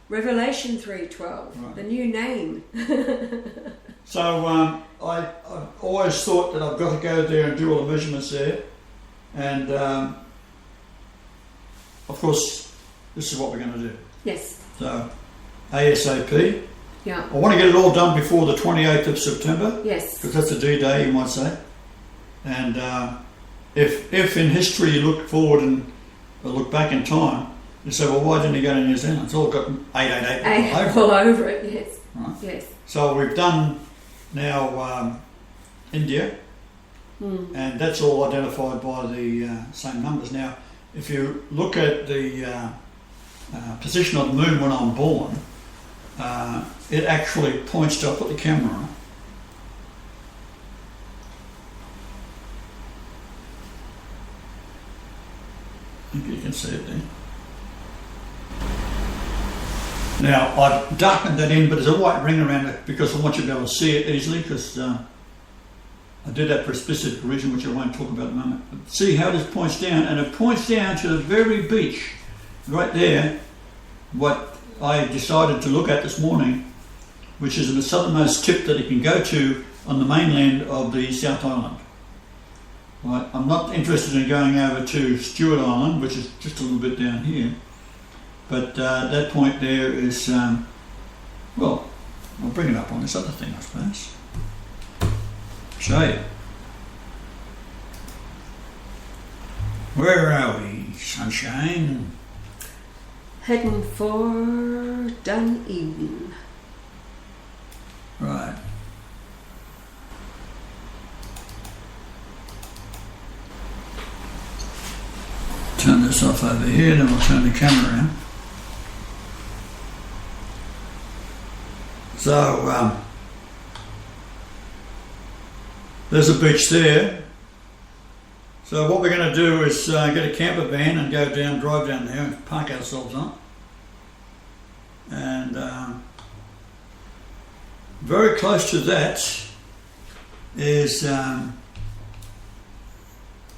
Speaker 1: Revelation 312. Right. The new name.
Speaker 2: So I always thought that I've got to go there and do all the measurements there, and of course this is what we're going to do. Yes. So ASAP.
Speaker 1: Yeah.
Speaker 2: I want to get it all done before the 28th of September.
Speaker 1: Yes.
Speaker 2: Because that's the D-Day, you might say. And if in history you look forward and look back in time, you say, well, why didn't he go to New Zealand? It's all got 888
Speaker 1: all over it. Yes.
Speaker 2: Right?
Speaker 1: Yes.
Speaker 2: So we've done now India, and that's all identified by the same numbers. Now, if you look at the position of the moon when I'm born, it actually points to, I'll put the camera on. I think you can see it there. Now, I've darkened that in, but there's a white ring around it because I want you to be able to see it easily, because I did that for a specific reason, which I won't talk about in a moment. But see how this points down, and it points down to the very beach, right there, what I decided to look at this morning, which is the southernmost tip that you can go to on the mainland of the South Island. Right, I'm not interested in going over to Stewart Island, which is just a little bit down here, but that point there is, well, I'll bring it up on this other thing, I suppose. Show you. Where are we, sunshine?
Speaker 1: Heading for Dunedin.
Speaker 2: Right. Turn this off over here, then we'll turn the camera around. So, there's a beach there. So what we're going to do is get a camper van and go down, drive down there and park ourselves on it. And very close to that is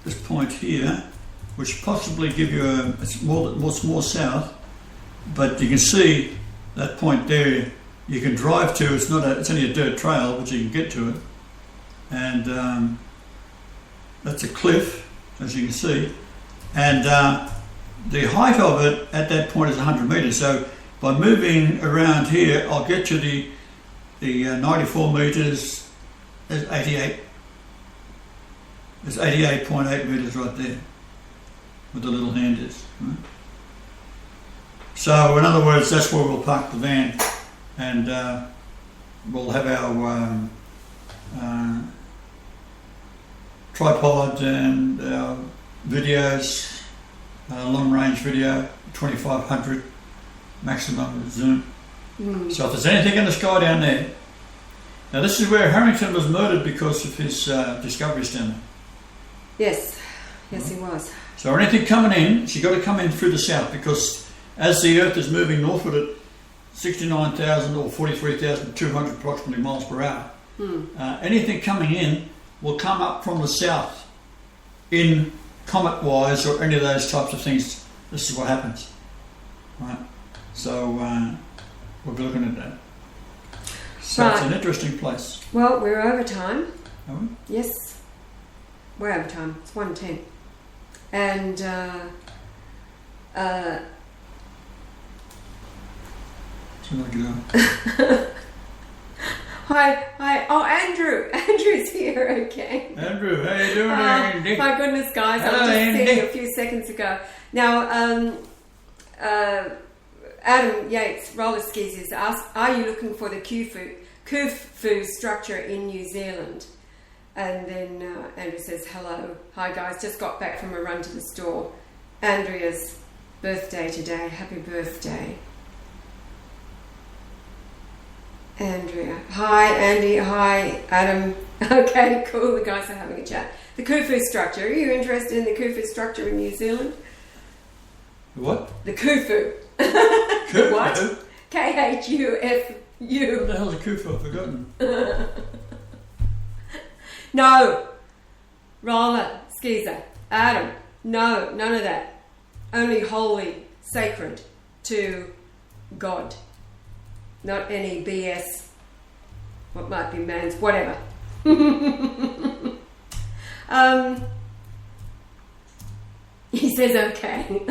Speaker 2: this point here, which possibly give you it's more south, but you can see that point there. You can drive to. It's only a dirt trail, but you can get to it, and that's a cliff, as you can see, and the height of it at that point is 100 metres. So by moving around here, I'll get to the 94 metres. There's 88. There's 88.8 metres right there, where the little hand is. Right? So in other words, that's where we'll park the van, and we'll have our tripod and our videos, long range video, 2500 maximum zoom. So if there's anything in the sky down there, now this is where Harrington was murdered because of his discoveries down there.
Speaker 1: Yes, yes, he was.
Speaker 2: So anything coming in, she's got to come in through the south, because as the Earth is moving northward at 69,000 or 43,200 approximately miles per hour, anything coming in will come up from the south in comet-wise or any of those types of things. This is what happens. Right? So we'll be looking at that. So It's an interesting place.
Speaker 1: Well, we're over time.
Speaker 2: Are we?
Speaker 1: Yes. We're over time. It's 1:10. And Hi. Oh, Andrew's here. Okay.
Speaker 2: Andrew, how you doing, Andy?
Speaker 1: My goodness, guys!
Speaker 2: Hello,
Speaker 1: I was just
Speaker 2: Andy.
Speaker 1: seeing a few seconds ago. Now, Adam Yates, roller skis, has asked, "Are you looking for the Khufu structure in New Zealand?" And then Andrew says, "Hello, hi guys. Just got back from a run to the store. Andrea's birthday today. Happy birthday." Andrea. Hi, Andy. Hi, Adam. Okay, cool. The guys are having a chat. The Khufu structure. Are you interested in the Khufu structure in New Zealand?
Speaker 2: What?
Speaker 1: The Khufu.
Speaker 2: Khufu?
Speaker 1: What? Khufu.
Speaker 2: What the hell is a Khufu? I've forgotten.
Speaker 1: No. Roller, skeezer. Adam. No, none of that. Only holy, sacred to God. Not any BS, what might be man's, whatever. He says okay.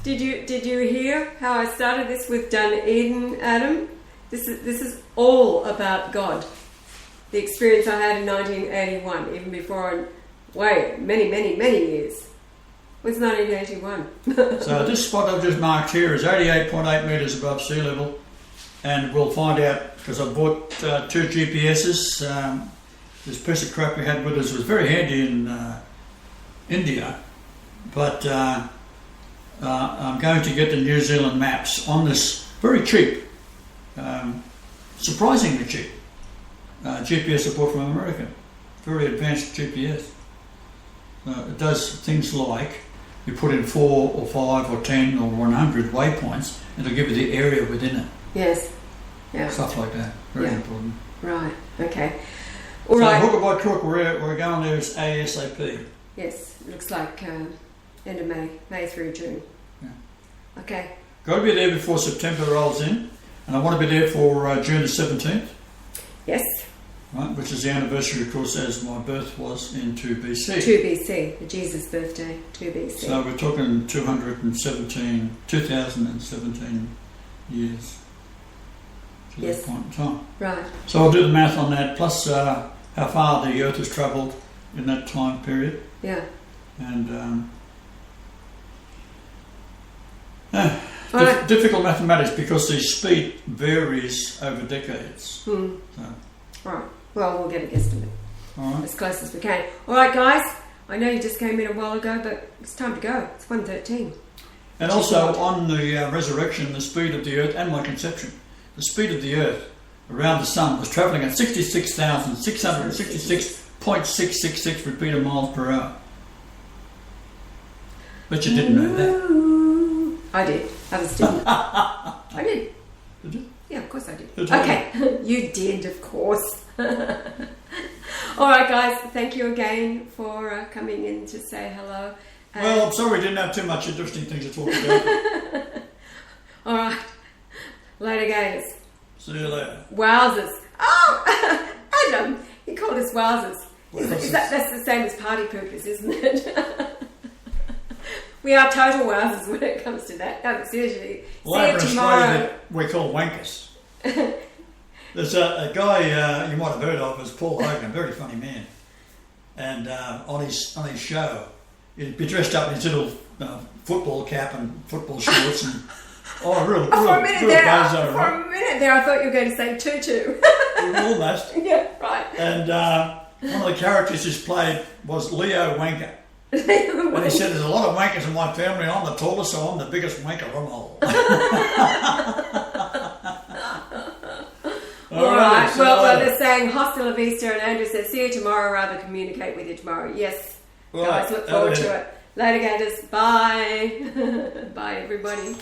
Speaker 1: Did you hear how I started this with Dunedin, Adam? This is all about God. The experience I had in 1981, even before, many years. It was 1981.
Speaker 2: So this spot I've just marked here is 88.8 metres above sea level, and we'll find out, because I bought 2 GPSs. This piece of crap we had with us was very handy in India, but I'm going to get the New Zealand maps on this very cheap, surprisingly cheap GPS I bought from America. Very advanced GPS. It does things like you put in 4 or 5 or 10 or 100 waypoints, and it'll give you the area within it.
Speaker 1: Yes. Yeah.
Speaker 2: Stuff like that. Very important.
Speaker 1: Right. Okay.
Speaker 2: All right. So hook or by crook, we're going there is ASAP.
Speaker 1: Yes. Looks like end of May through June. Okay.
Speaker 2: Got to be there before September rolls in, and I want to be there for June the 17th.
Speaker 1: Yes.
Speaker 2: Right, which is the anniversary, of course, as my birth was in 2 BC.
Speaker 1: 2 BC, the Jesus birthday, 2 BC.
Speaker 2: So we're talking 2017 years to that point in time.
Speaker 1: Right.
Speaker 2: So I'll do the math on that, plus how far the Earth has travelled in that time period.
Speaker 1: Yeah.
Speaker 2: And difficult mathematics because the speed varies over decades.
Speaker 1: So. Right. Well, we'll get a guesstimate.
Speaker 2: All right.
Speaker 1: As close as we can. All right, guys. I know you just came in a while ago, but it's time to go. It's 1:13.
Speaker 2: And also on the resurrection, the speed of the Earth and my conception, the speed of the Earth around the Sun was travelling at 66,666.666 repeated miles per hour. But you didn't know that.
Speaker 1: I did. Others didn't. I did.
Speaker 2: Did you?
Speaker 1: Yeah, of course I did.
Speaker 2: Okay.
Speaker 1: You did, of course. All right, guys. Thank you again for coming in to say hello.
Speaker 2: Well, I'm sorry we didn't have too much interesting things to talk about.
Speaker 1: All right. Later, guys.
Speaker 2: See you later.
Speaker 1: Wowzers. Oh, Adam, he called us wowzers. That's the same as party poopers, isn't it? We are total wowzers when it comes to that. No, seriously.
Speaker 2: Well, over in Australia, that we call wankers. There's a guy you might have heard of, is Paul Hogan, a very funny man. And on his show, he'd be dressed up in his little football cap and football shorts and for a minute there, I thought you were going to say tutu. Almost.
Speaker 1: Yeah, right.
Speaker 2: And one of the characters he's played was Leo Wanker. And he said, there's a lot of wankers in my family, and I'm the tallest, so I'm the biggest wanker of them all.
Speaker 1: All right. Well, they're saying hostel la vista, and Andrew says, see you tomorrow, rather communicate with you tomorrow. Yes, guys, look forward to it. Later, gators. Bye. Bye, everybody.